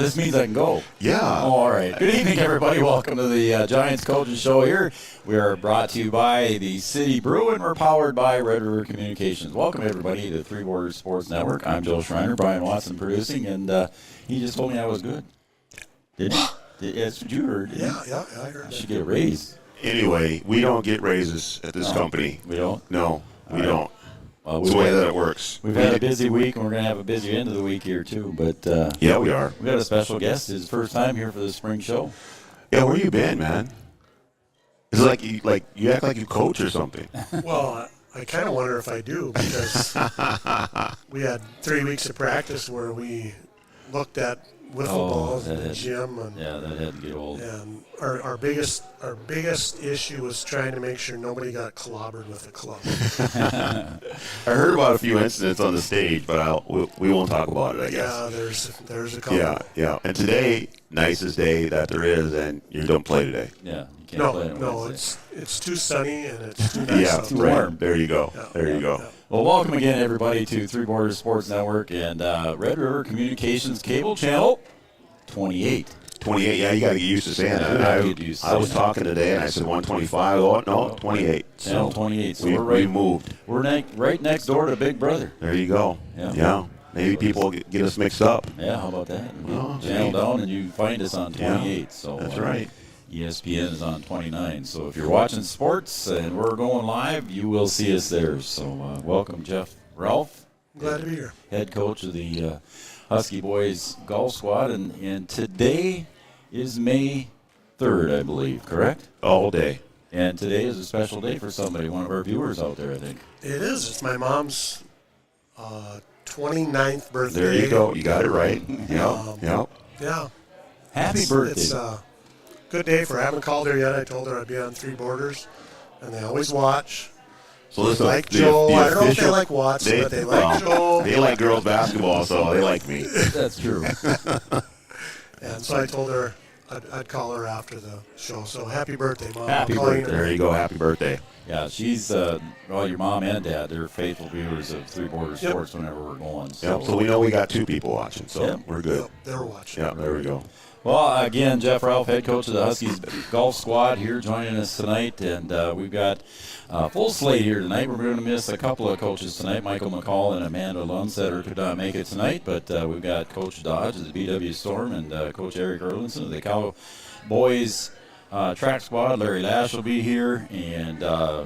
this means I can go. Yeah. Oh, all right. Good evening, everybody. Welcome to the Giants Coaches Show here. We are brought to you by the City Brew, and we're powered by Red River Communications. Welcome, everybody, to Three Borders Sports Network. I'm Joe Schreiner, Brian Watson producing, and he just told me I was good. Did he? That's what you heard. Yeah, I heard I that. should get a raise. Anyway, we don't get raises at this company. We don't? No, we right. don't. Well, It's the way that it works. We've had a busy week, and we're going to have a busy end of the week here, too. But Yeah, we are. we got a special guest. His first time here for the spring show. Yeah, where you been, man? It's like you act like you coach or something. Well, I kind of wonder if I do, because we had 3 weeks of practice where we looked at wiffle balls in the gym, and that had to get old. our biggest issue was trying to make sure nobody got clobbered with a club. I heard about a few incidents on the stage, but we won't talk about it, I guess. Yeah, there's a couple. Yeah. And today, nicest day that there is, and you don't play today. Yeah, you can't play on No, Wednesday. it's too sunny and it's too nice. Yeah, out too there. right. warm. There you go. Yeah, There you go. yeah. Well, welcome again, everybody, to Three Borders Sports Network and Red River Communications Cable Channel 28. 28, yeah, you got to get used to saying Yeah, that. we gotta get used to I was saying that. talking today, and I said 125. Oh, no, 28. Channel So 28. So we moved. We're right next door to Big Brother. There you go. Yeah. Maybe people get us mixed up. Yeah, how about that? Well, Channel maybe. down and you find us on 28. So That's right. ESPN is on 29. So if you're watching sports and we're going live, you will see us there. So welcome, Jeff Ralph, Glad to be here. head coach of the Husky Boys Golf Squad. And today is May 3rd, I believe, correct? All day. And today is a special day for somebody, one of our viewers out there, I think. It is. It's my mom's 29th birthday. There you go. You got it right. Um, Yep. Yeah. Happy birthday. It's a good day for her. I haven't called her yet. I told her I'd be on Three Borders, and they always watch. So this is Like the Joe. I don't know if they official- like Watson, but they like Joe. They like girls basketball, so they like me. That's true. And so I told her I'd call her after the show. So happy birthday, Mom. Happy I'm calling birthday. There you go. Happy birthday. Yeah, she's, well, your mom and dad, they're faithful viewers of Three Borders Yep. Sports whenever we're going. Yep. So we know we got two people watching, so Yep. we're good. Yep, they're watching. Yeah, there we go. Well, again, Jeff Ralph, head coach of the Huskies Golf Squad, here joining us tonight. And we've got a full slate here tonight. We're going to miss a couple of coaches tonight. Michael McCall and Amanda Lundsetter could not make it tonight. But we've got Coach Dodge of the BW Storm and Coach Eric Erlinson of the Cowboys Track Squad. Larry Lash will be here. And I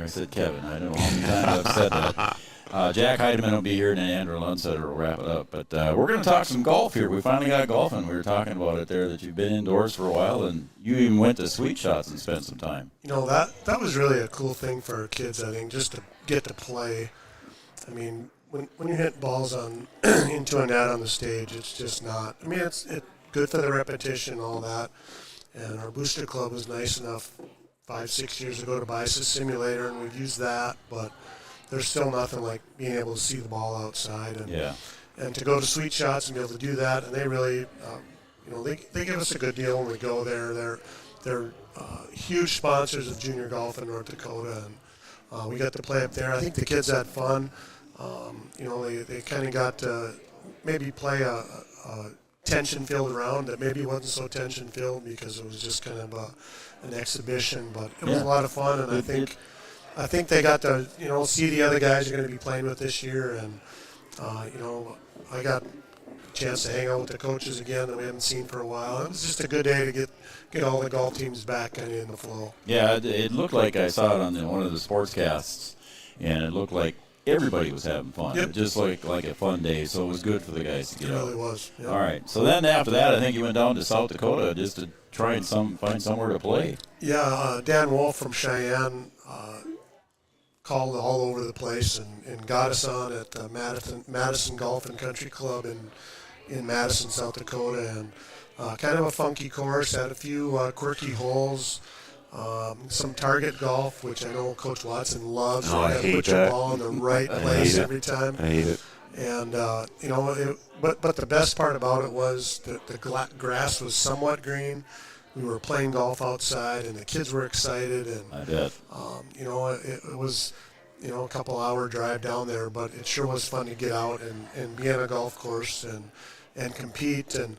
said Kevin. I don't know how many times I've said that. Jack Heidemann will be here, and then Andrew Lundsetter will wrap it up. But we're going to talk some golf here. We finally got golfing. We were talking about it there, that you've been indoors for a while, and you even went to Sweet Shots and spent some time. You know, that was really a cool thing for our kids, I think, just to get to play. I mean, when you hit balls on into a net on the stage, it's just not. I mean, it's good for the repetition and all that. And our booster club was nice enough 5-6 years ago to buy us a simulator, and we've used that, but there's still nothing like being able to see the ball outside and to go to Sweet Shots and be able to do that. And they really, they give us a good deal when we go there. They're huge sponsors of junior golf in North Dakota, and we got to play up there. I think the kids had fun. They kind of got to maybe play a tension-filled round that maybe wasn't so tension-filled because it was just kind of an exhibition, but it was a lot of fun, and I think they got to, see the other guys you're going to be playing with this year, and, I got a chance to hang out with the coaches again that we haven't seen for a while. It was just a good day to get all the golf teams back kind of in the flow. Yeah, it looked like I saw it on one of the sportscasts, and it looked like everybody was having fun. Yep. It just like a fun day, so it was good for the guys to It get out. really was. Yep. All right, so then after that, I think you went down to South Dakota just to try and find somewhere to play. Yeah, Dan Wolf from Cheyenne called all over the place and got us on at Madison Golf and Country Club in Madison, South Dakota, and kind of a funky course, had a few quirky holes, some target golf, which I know Coach Watson loves. Oh, I You gotta hate put your that. ball in the right I place hate it. every time. I hate it. And but the best part about it was that the grass was somewhat green. We were playing golf outside, and the kids were excited. And I bet. it was a couple hour drive down there, but it sure was fun to get out and be on a golf course and and compete. And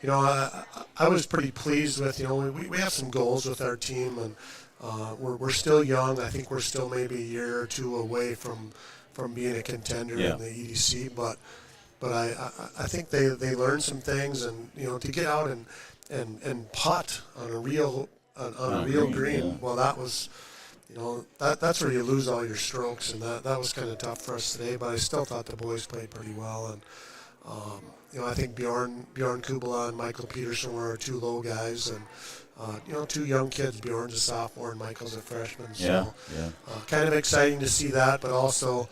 I was pretty pleased with, we have some goals with our team, and we're still young. I think we're still maybe a year or two away from being a contender in the EDC, but I think they learned some things, and to get out and putt on a real green. Well, that was that's where you lose all your strokes, and that was kind of tough for us today. But I still thought the boys played pretty well, and I think Bjorn Kubala and Michael Peterson were our two low guys, and two young kids. Bjorn's a sophomore and Michael's a freshman. So kind of exciting to see that, but also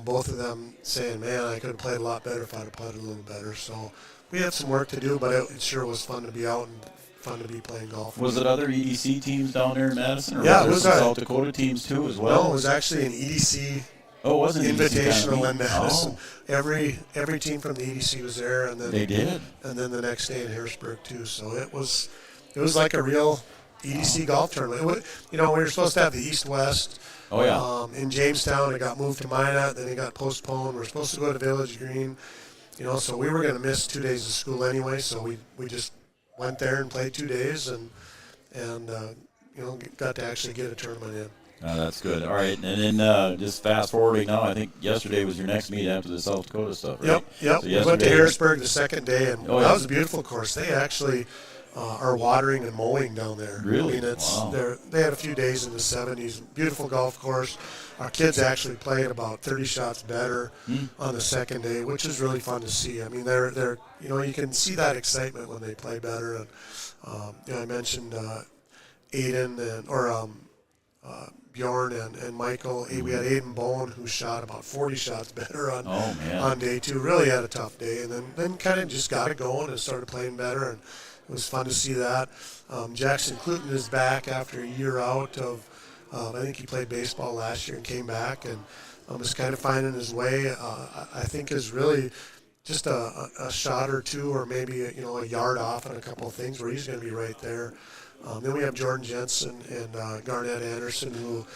both of them saying, man, I could have played a lot better if I'd have putted a little better. So we had some work to do, but it sure was fun to be out and fun to be playing golf. Was it other EDC teams down there in Madison, or it was was there some South Dakota teams too as well? No, it was actually an EDC invitational in Madison. Every team from the EDC was there, and then they did, and then the next day in Harrisburg too. So it was like a real EDC golf tournament. We were supposed to have the East-West. In Jamestown, it got moved to Minot, then it got postponed. We're supposed to go to Village Green, so we were going to miss 2 days of school anyway. So we just went there and played 2 days, and got to actually get a tournament in. That's good. All right, and then just fast forwarding now, I think yesterday was your next meet after the South Dakota stuff, right? Yep. So we went to Harrisburg the second day, and that was a beautiful course. They actually are watering and mowing down there. Really? I mean, they had a few days in the 70s. Beautiful golf course. Our kids actually played about 30 shots better on the second day, which is really fun to see. I mean, they're you can see that excitement when they play better. And I mentioned Aiden Bjorn and Michael. We had Aiden Bowen, who shot about 40 shots better on day two. Really had a tough day, and then kind of just got it going and started playing better, and it was fun to see that. Jackson Cluton is back after a year out of, I think he played baseball last year and came back, and is kind of finding his way. I think is really just a shot or two, or maybe a yard off on a couple of things where he's going to be right there. Then we have Jordan Jensen and Garnett Anderson, who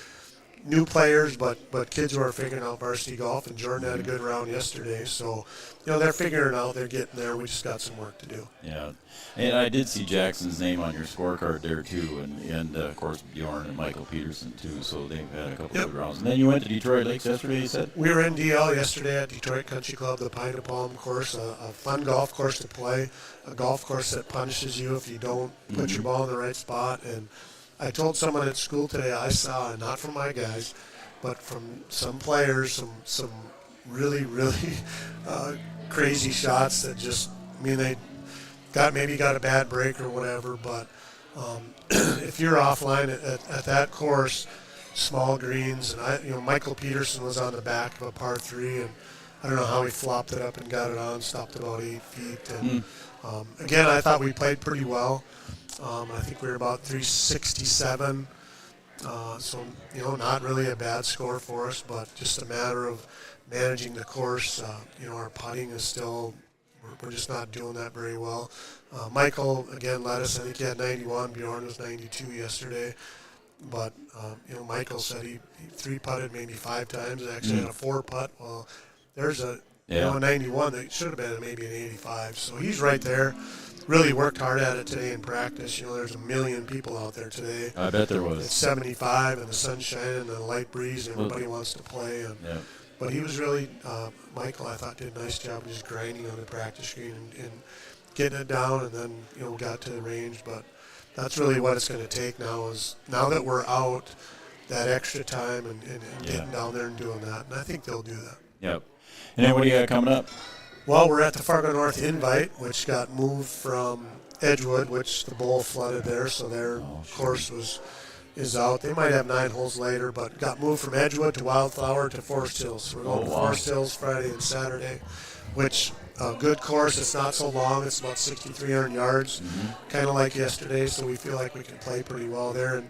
new players, but kids who are figuring out varsity golf. And Jordan had a good round yesterday, so they're figuring it out. They're getting there. We just got some work to do. Yeah, and I did see Jackson's name on your scorecard there too, and of course Bjorn and Michael Peterson too. So they've had a couple of good rounds. And then you went to Detroit Lakes yesterday, you said? We were in DL yesterday at Detroit Country Club, the Pine to Palm course, a fun golf course to play, a golf course that punishes you if you don't put your ball in the right spot. And I told someone at school today I saw, not from my guys, but from some players, some really, really crazy shots that just, they maybe got a bad break or whatever. But if you're offline at that course, small greens, and Michael Peterson was on the back of a par 3, and I don't know how he flopped it up and got it on, stopped about 8 feet. And again, I thought we played pretty well. I think we were about 367. So, not really a bad score for us, but just a matter of managing the course. Our putting is still, we're just not doing that very well. Michael, again, led us. I think he had 91. Bjorn was 92 yesterday. But, Michael said he 3-putted maybe 5 times and actually had a 4-putt. Well, there's a 91 that should have been maybe an 85. So he's right there. Really worked hard at it today in practice. There's a million people out there today. I bet there was. It's 75 and the sun's shining and a light breeze, and everybody wants to play. But he was really, Michael, I thought, did a nice job of just grinding on the practice green and getting it down, and then got to the range. But that's really what it's going to take now that we're out, that extra time and getting down there and doing that. And I think they'll do that. Yep. And then what do you got coming up? Well, we're at the Fargo North Invite, which got moved from Edgewood, which the bowl flooded there, so their course is out. They might have 9 holes later, but got moved from Edgewood to Wildflower to Forest Hills. So we're going to Forest Hills Friday and Saturday, which a good course. It's not so long. It's about 6,300 yards, kind of like yesterday. So we feel like we can play pretty well there.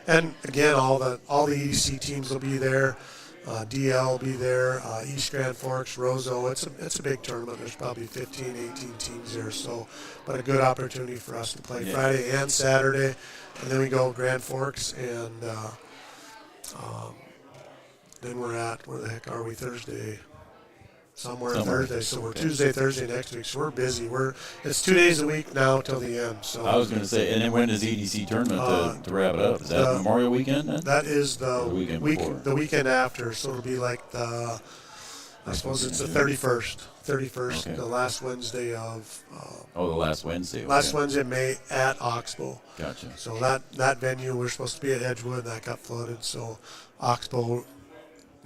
And again, all the EDC teams will be there. DL will be there, East Grand Forks, Roseau. It's a big tournament. There's probably 15, 18 teams there. So, but a good opportunity for us to play Friday and Saturday, and then we go Grand Forks, and then we're at, where the heck are we, Thursday? somewhere Thursday. So we're Tuesday, Thursday next week. So we're busy. It's 2 days a week now till the end. So I was going to say, and then when is EDC tournament to wrap it up? Is that Memorial Weekend then? That is the weekend after. So it'll be like I suppose it's the 31st. 31st, Okay. the last Wednesday of. The last Wednesday. Okay. Last Wednesday of May at Oxbow. Gotcha. So that venue, we're supposed to be at Edgewood, that got flooded. So Oxbow,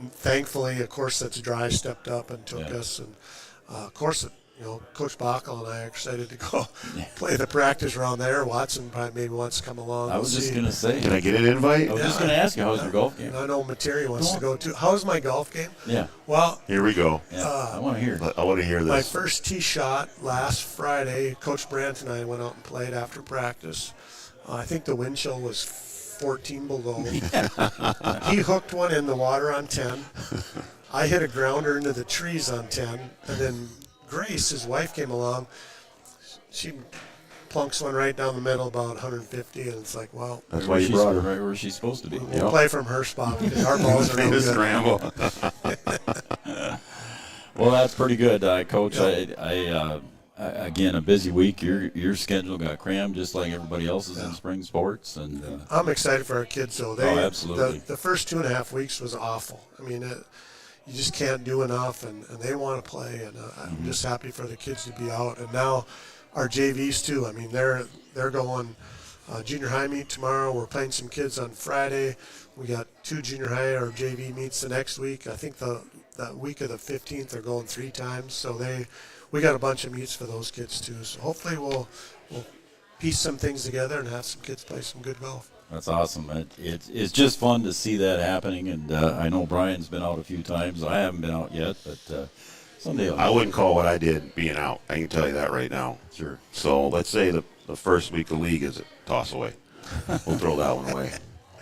thankfully, of course, that's dry, stepped up and took us. And of course, Coach Backel and I are excited to go play the practice round there. Watson probably maybe wants to come along. I was just going to say. Can I get an invite? I was just going to ask you, how's your golf game? I know Materi wants to go too. How's my golf game? Yeah. Well, Here we go. Yeah, I want to hear. I want to hear this. my first tee shot last Friday, Coach Brandt and I went out and played after practice. I think the wind chill was 14 below. He hooked one in the water on 10. I hit a grounder into the trees on 10. And then Grace, his wife, came along. She plunks one right down the middle, about 150, and it's like, wow. That's why you brought her. Right where she's supposed to be. We'll play from her spot because our balls are no Just good. scramble. Well, that's pretty good, Coach. I again, a busy week. Your schedule got crammed just like everybody else's in spring sports, and I'm excited for our kids, though. Absolutely. The first 2.5 weeks was awful. I mean, you just can't do enough, and they want to play, and I'm just happy for the kids to be out. And now our JVs too. I mean, they're going junior high meet tomorrow. We're playing some kids on Friday. We got 2 junior high or JV meets the next week. I think that week of the 15th they're going 3 times. So we got a bunch of meets for those kids too. So hopefully we'll piece some things together and have some kids play some good golf. that's awesome. It's just fun to see that happening, and I know Brian's been out a few times. I haven't been out yet, but someday I wouldn't call what I did being out. I can tell you that right now. Sure. So let's say the first week of league is a toss away. We'll throw that one away.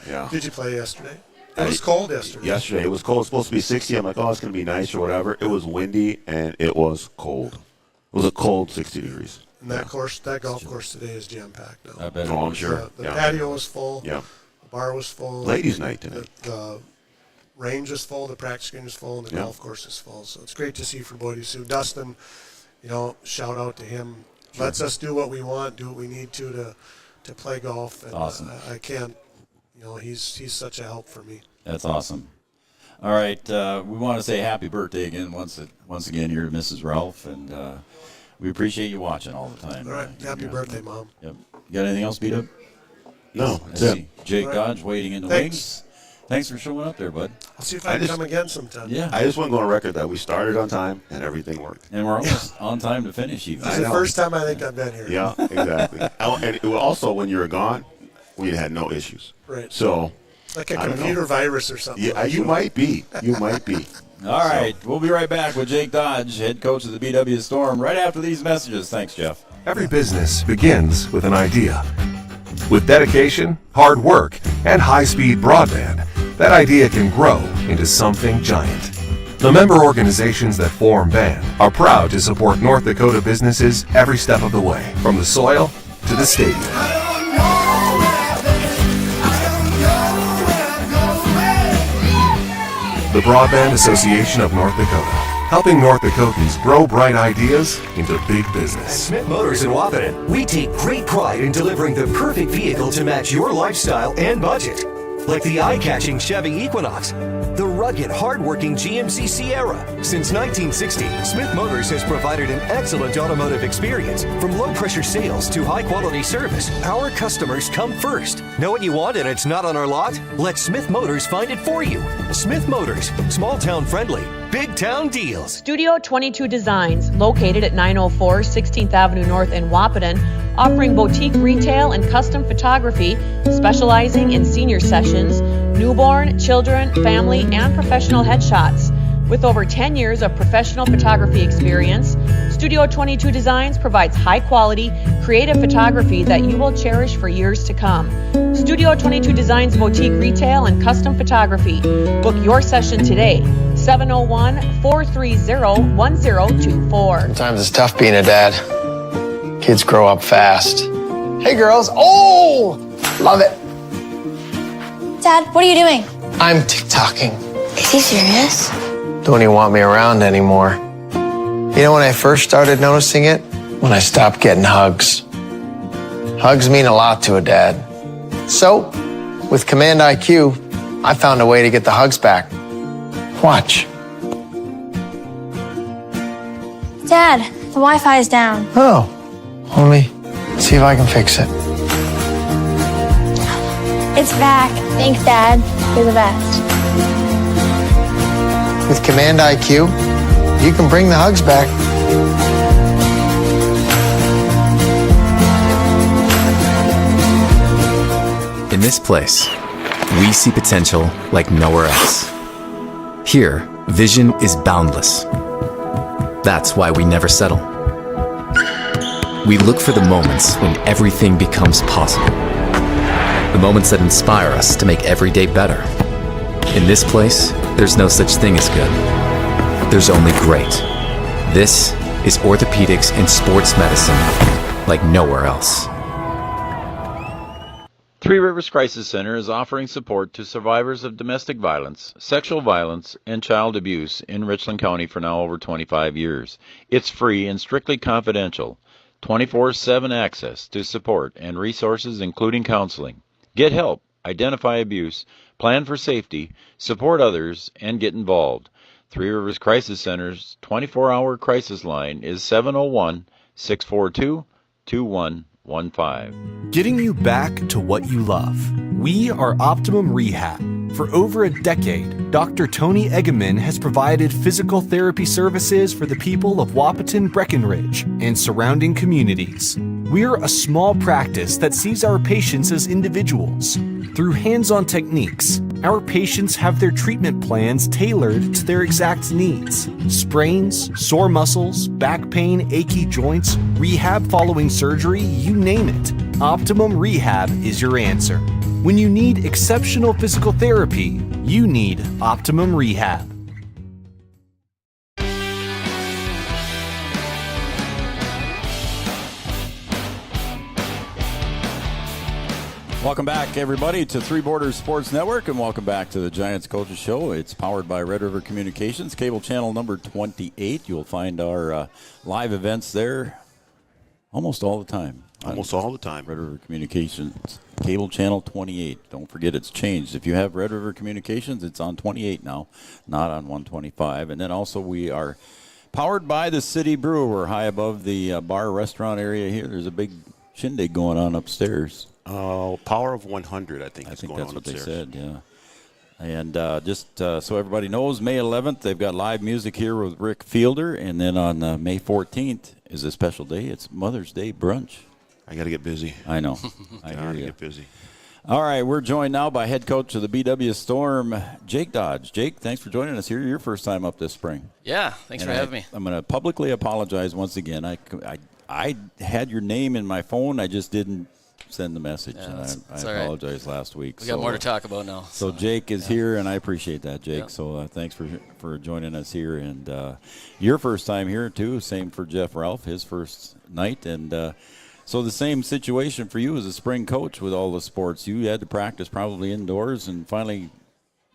Yeah. Did you play yesterday? It was cold yesterday. Yesterday it was cold. It's supposed to be 60. I'm like, oh, it's going to be nice or whatever. It was windy and it was cold. It was a cold 60 degrees. And that golf course today is jam packed now. I bet. Oh, I'm sure. The patio was full. Yeah. The bar was full. Ladies' night tonight. The range is full. The practice green is full, and the golf course is full. So it's great to see for Boydie Sioux. Dustin, shout out to him. Lets us do what we want, do what we need to play golf. And Awesome. I can't. He's such a help for me. That's awesome. All right, we want to say happy birthday again once again here to Mrs. Ralph, and we appreciate you watching all the time. All right, happy birthday, Mom. Yep. You got anything else, B-Dub? No, I that's it. see Jake All right. Dodge waiting in the Thanks. wings. Thanks for showing up there, bud. I'll see if I can come again sometime. Yeah. I just want to go on record that we started on time and everything worked. And we're almost on time to finish even. It's I the know. first time I think I've been here. Yeah, exactly. And it was also, when you were gone, we had no issues. Right. So, Like a I don't computer know. virus or something. yeah, you might be. You might be. All right, we'll be right back with Jake Dodge, head coach of the BW Storm, right after these messages. Thanks, Jeff. Every business begins with an idea. With dedication, hard work, and high-speed broadband, that idea can grow into something giant. The member organizations that form BAND are proud to support North Dakota businesses every step of the way, from the soil to the stadium. The Broadband Association of North Dakota, helping North Dakotans grow bright ideas into big business. Smith Motors in Wapaton, we take great pride in delivering the perfect vehicle to match your lifestyle and budget. Like the eye-catching Chevy Equinox, the rugged, hard-working GMC Sierra. Since 1960, Smith Motors has provided an excellent automotive experience. From low-pressure sales to high-quality service, our customers come first. Know what you want and it's not on our lot? Let Smith Motors find it for you. Smith Motors, small-town friendly, big-town deals. Studio 22 Designs, located at 904 16th Avenue North in Wapaton, offering boutique retail and custom photography, specializing in senior sessions, newborn, children, family, and professional headshots. With over 10 years of professional photography experience, Studio 22 Designs provides high-quality, creative photography that you will cherish for years to come. Studio 22 Designs boutique retail and custom photography. Book your session today, 701-430-1024. Sometimes it's tough being a dad. Kids grow up fast. Hey girls, oh, love it. Dad, what are you doing? I'm TikToking. Is he serious? Don't even want me around anymore. You know when I first started noticing it? When I stopped getting hugs. Hugs mean a lot to a dad. So, with Command IQ, I found a way to get the hugs back. Watch. Dad, the Wi-Fi is down. Oh, let me see if I can fix it. It's back. Thanks, Dad. You're the best. With Command IQ, you can bring the hugs back. In this place, we see potential like nowhere else. Here, vision is boundless. That's why we never settle. We look for the moments when everything becomes possible. The moments that inspire us to make every day better. In this place, there's no such thing as good. There's only great. This is orthopedics and sports medicine like nowhere else. Three Rivers Crisis Center is offering support to survivors of domestic violence, sexual violence, and child abuse in Richland County for now over 25 years. It's free and strictly confidential. 24/7 access to support and resources including counseling. Get help, identify abuse, plan for safety, support others, and get involved. Three Rivers Crisis Center's 24-hour crisis line is 701-642-2115. Getting you back to what you love. We are Optimum Rehab. For over a decade, Dr. Tony Eggeman has provided physical therapy services for the people of Wahpeton, Breckenridge, and surrounding communities. We're a small practice that sees our patients as individuals. Through hands-on techniques, our patients have their treatment plans tailored to their exact needs. Sprains, sore muscles, back pain, achy joints, rehab following surgery, you name it. Optimum Rehab is your answer. When you need exceptional physical therapy, you need Optimum Rehab. Welcome back, everybody, to Three Borders Sports Network, and welcome back to the Giants Coaches Show. It's powered by Red River Communications, cable channel number 28. You'll find our live events there almost all the time. Almost all the time. Red River Communications, cable channel 28. Don't forget it's changed. If you have Red River Communications, it's on 28 now, not on 125. And then also we are powered by the City Brew. We're high above the bar restaurant area here. There's a big shindig going on upstairs. Power of 100, I think, is going that's on what upstairs. they said, yeah. And just so everybody knows, May 11th, they've got live music here with Rick Fielder. And then on May 14th is a special day. It's Mother's Day brunch. I got to get busy. I know. I hear you. Get busy. All right, we're joined now by head coach of the BW Storm, Jake Dodge. Jake, thanks for joining us here. Your first time up this spring. Yeah, thanks for having me. I'm going to publicly apologize once again. I had your name in my phone. I just didn't send the message. Yeah, I apologize last week. We got more to talk about now. So Jake is here, and I appreciate that, Jake. Yeah. So thanks for joining us here. And your first time here, too. Same for Jeff Ralph, his first night. And so the same situation for you as a spring coach with all the sports. You had to practice probably indoors, and finally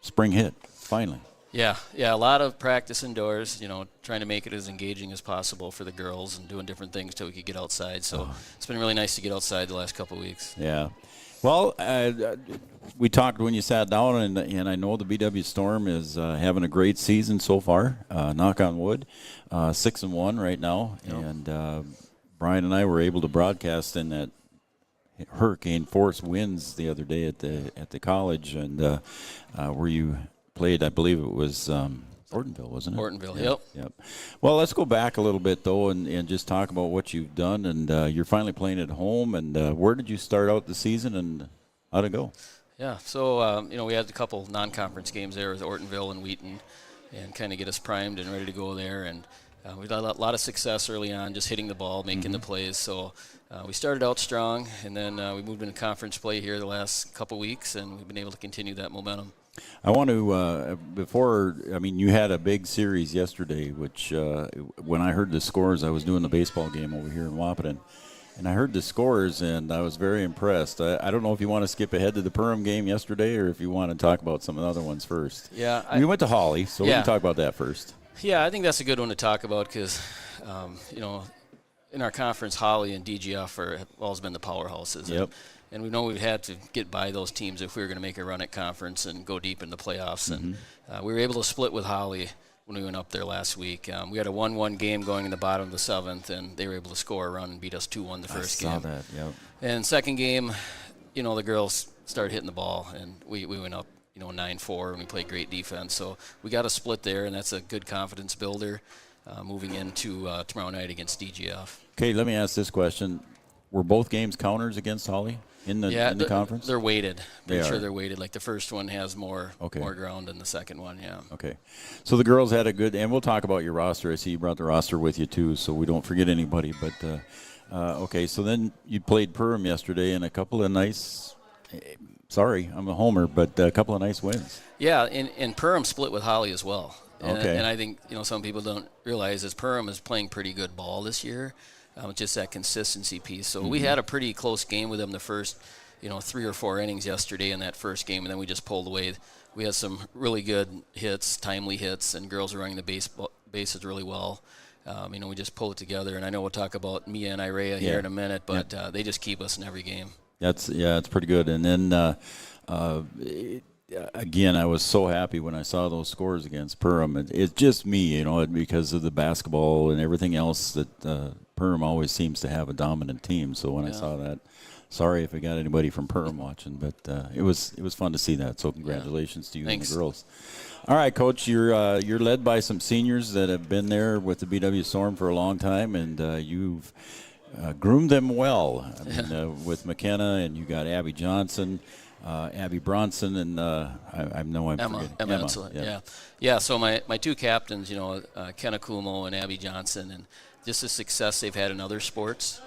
spring hit, finally. Yeah, a lot of practice indoors, trying to make it as engaging as possible for the girls and doing different things till we could get outside. So it's been really nice to get outside the last couple of weeks. Yeah. Well, we talked when you sat down, and I know the BW Storm is having a great season so far, knock on wood, 6-1 right now. Yep. And Brian and I were able to broadcast in that hurricane force winds the other day at the college, and where you played, I believe it was Ortonville, wasn't it? Ortonville, yep. Well, let's go back a little bit, though, and just talk about what you've done. And you're finally playing at home. And where did you start out the season, and how'd it go? Yeah, so, we had a couple non-conference games there with Ortonville and Wheaton and kind of get us primed and ready to go there. And we had a lot of success early on, just hitting the ball, making the plays. So we started out strong, and then we moved into conference play here the last couple weeks, and we've been able to continue that momentum. I want to, you had a big series yesterday, which when I heard the scores, I was doing the baseball game over here in Wahpeton, and I heard the scores, and I was very impressed. I don't know if you want to skip ahead to the Perham game yesterday or if you want to talk about some of the other ones first. Yeah. We went to Holly, so we can talk about that first. Yeah, I think that's a good one to talk about because, in our conference, Holly and DGF have always been the powerhouses. Yep. And we know we've had to get by those teams if we were going to make a run at conference and go deep in the playoffs. And we were able to split with Holly when we went up there last week. We had a 1-1 game going in the bottom of the 7th, and they were able to score a run and beat us 2-1 the first game. I saw that, yep. And second game, the girls started hitting the ball, and we went up 9-4, and we played great defense. So we got a split there, and that's a good confidence builder moving into tomorrow night against DGF. Okay, let me ask this question. Were both games counters against Holly in the conference? They're weighted. Pretty sure they're weighted. Like the first one has more Okay. more ground than the second one, yeah. Okay. So the girls had a good, and we'll talk about your roster. I see you brought the roster with you too, so we don't forget anybody. But, okay, so then you played Perham yesterday and a couple of nice, sorry, I'm a homer, but a couple of nice wins. Yeah, and Perham split with Holly as well. Okay. And I think, some people don't realize is Perham is playing pretty good ball this year. Just that consistency piece. So we had a pretty close game with them the first, 3 or 4 innings yesterday in that first game, and then we just pulled away. We had some really good hits, timely hits, and girls are running the bases really well. We just pull it together, and I know we'll talk about Mia and Irea here in a minute, but they just keep us in every game. It's pretty good. And then again, I was so happy when I saw those scores against Perham. It's just me, because of the basketball and everything else that Perham always seems to have a dominant team. So when I saw that, sorry if I got anybody from Perham watching, but it was fun to see that. So congratulations to you and the girls. All right, Coach, you're led by some seniors that have been there with the BW Storm for a long time, and you've groomed them well. With McKenna, and you got Abby Johnson. Abby Bronson and I know I'm forgetting. Emma. Yeah. So my two captains, Kenna Kumo and Abby Johnson, and just the success they've had in other sports.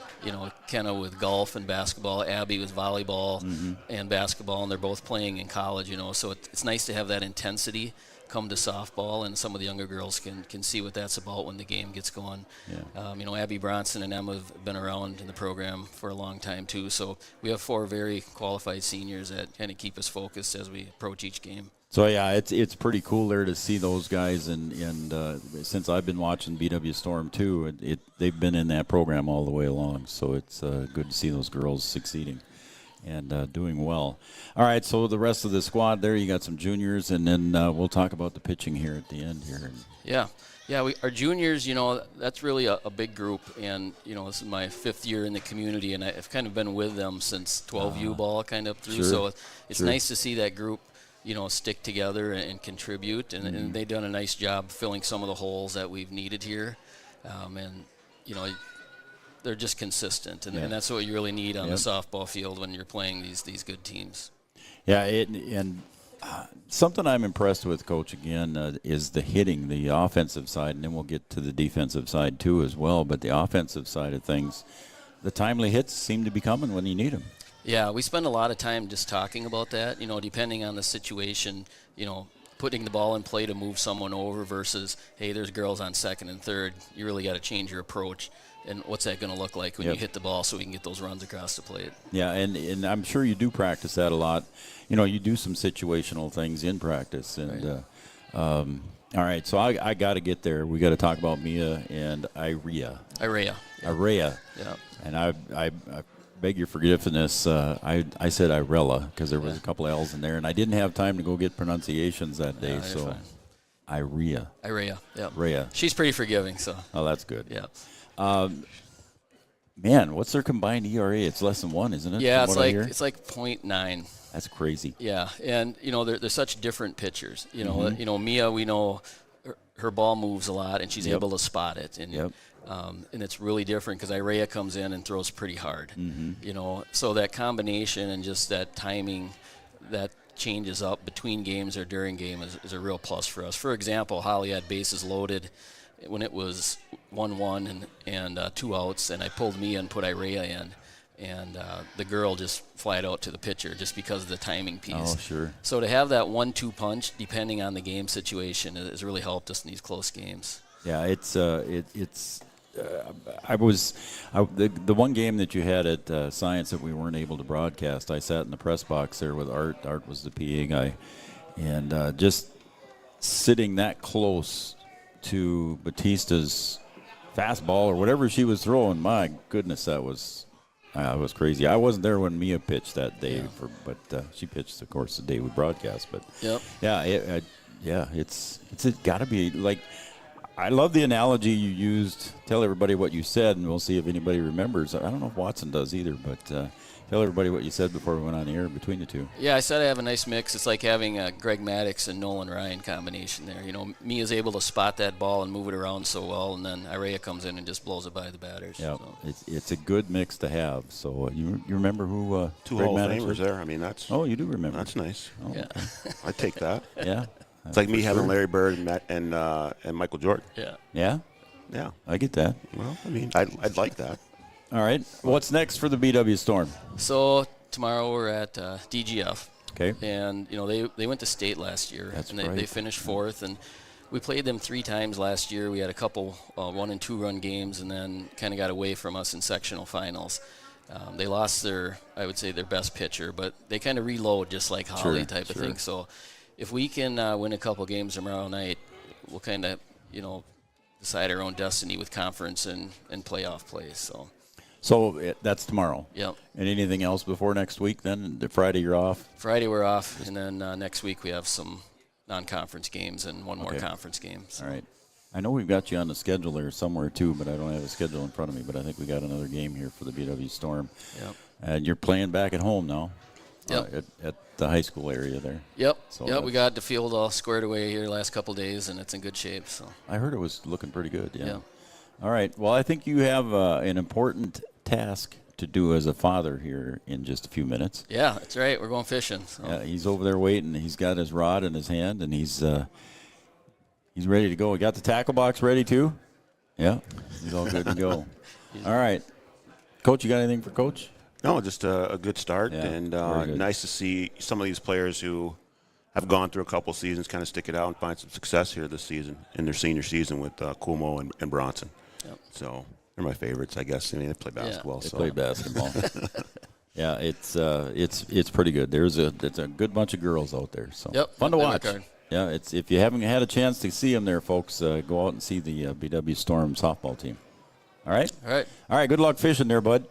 Kenna with golf and basketball, Abby with volleyball and basketball, and they're both playing in college. So it's nice to have that intensity come to softball, and some of the younger girls can see what that's about when the game gets going. Abby Bronson and Emma have been around in the program for a long time too, so we have 4 very qualified seniors that kind of keep us focused as we approach each game. So it's pretty cool there to see those guys, and since I've been watching BW Storm too, they've been in that program all the way along. So it's good to see those girls succeeding and doing well. All right, so the rest of the squad there, you got some juniors, and then we'll talk about the pitching here at the end here. Yeah. Our juniors, that's really a big group, and this is my 5th year in the community, and I've kind of been with them since 12U ball kind of through. Sure. So it's nice to see that group, stick together and contribute, and they've done a nice job filling some of the holes that we've needed here, and they're just consistent, and that's what you really need on the softball field when you're playing these good teams. Yeah, something I'm impressed with, Coach, again, is the hitting, the offensive side, and then we'll get to the defensive side too as well. But the offensive side of things, the timely hits seem to be coming when you need them. Yeah, we spend a lot of time just talking about that, depending on the situation, putting the ball in play to move someone over versus, hey, there's girls on second and third. You really got to change your approach. And what's that going to look like when you hit the ball so we can get those runs across the plate? Yeah, and I'm sure you do practice that a lot. You do some situational things in practice. And all right, so I got to get there. We got to talk about Mia and Irea. Yeah. And I beg your forgiveness. I said Irella because there was a couple of L's in there, and I didn't have time to go get pronunciations that day. So Irea. Yeah. Rhea. She's pretty forgiving, so. Oh, that's good. Yeah. Man, what's their combined ERA? It's less than 1, isn't it? Yeah, it's like 0.9. That's crazy. Yeah, and they're such different pitchers. Mia, we know her ball moves a lot, and she's able to spot it, and it's really different because Irea comes in and throws pretty hard. So that combination and just that timing, that changes up between games or during game is a real plus for us. For example, Holly had bases loaded when it was 1-1 and 2 outs, and I pulled Mia and put Irea in, and the girl just flied out to the pitcher just because of the timing piece. Oh, sure. So to have that 1-2 punch, depending on the game situation, has really helped us in these close games. Yeah, the one game that you had at Science that we weren't able to broadcast, I sat in the press box there with Art. Art was the PA guy, and just sitting that close to Batista's fastball or whatever she was throwing. My goodness, that was crazy. I wasn't there when Mia pitched that day, but she pitched, of course, the day we broadcast. But it's got to be like. I love the analogy you used. Tell everybody what you said, and we'll see if anybody remembers. I don't know if Watson does either, but tell everybody what you said before we went on the air between the two. Yeah, I said I have a nice mix. It's like having a Greg Maddux and Nolan Ryan combination there. You know, Mia's able to spot that ball and move it around so well, and then Irea comes in and just blows it by the batters. Yeah, so. it's a good mix to have. So you remember who two Greg Hall of Maddux Famers was? there. I mean, that's. Oh, you do remember. That's nice. Oh, yeah, okay. I'd take that. Yeah. It's like me having Larry Bird and Michael Jordan. Yeah. Yeah? Yeah. I get that. Well, I mean, I'd like that. All right. What's next for the BW Storm? So tomorrow we're at DGF. Okay. And, you know, they went to state last year. That's and right. They finished fourth. And we played them 3 times last year. We had a couple 1- and 2-run games and then kind of got away from us in sectional finals. They lost their best pitcher, but they kind of reload just like Holly type of thing. So if we can win a couple games tomorrow night, we'll kind of, you know, decide our own destiny with conference and playoff plays. So that's tomorrow. Yep. And anything else before next week then? Friday you're off? Friday we're off, and then next week we have some non-conference games and one more conference game. So. All right. I know we've got you on the schedule there somewhere too, but I don't have a schedule in front of me. But I think we got another game here for the BW Storm. Yep. And you're playing back at home now. Yep. At the high school area there. Yep. So we got the field all squared away here the last couple days, and it's in good shape. So I heard it was looking pretty good. Yeah. Yep. All right. Well, I think you have an important task to do as a father here in just a few minutes. Yeah, that's right. We're going fishing. So. Yeah, he's over there waiting. He's got his rod in his hand, and he's ready to go. He got the tackle box ready too. Yeah, he's all good to go. All right, Coach, you got anything for Coach? No, just a good start, Yeah, and good. nice to see some of these players who have gone through a couple seasons kind of stick it out and find some success here this season in their senior season with Cuomo and Bronson. Yep. So they're my favorites, I guess. I mean, they play basketball. They so. play basketball. Yeah, it's pretty good. It's a good bunch of girls out there. So Yep, fun to they're my watch. card. Yeah, it's if you haven't had a chance to see them there, folks, go out and see the BW Storm softball team. All right. All right. Good luck fishing there, bud.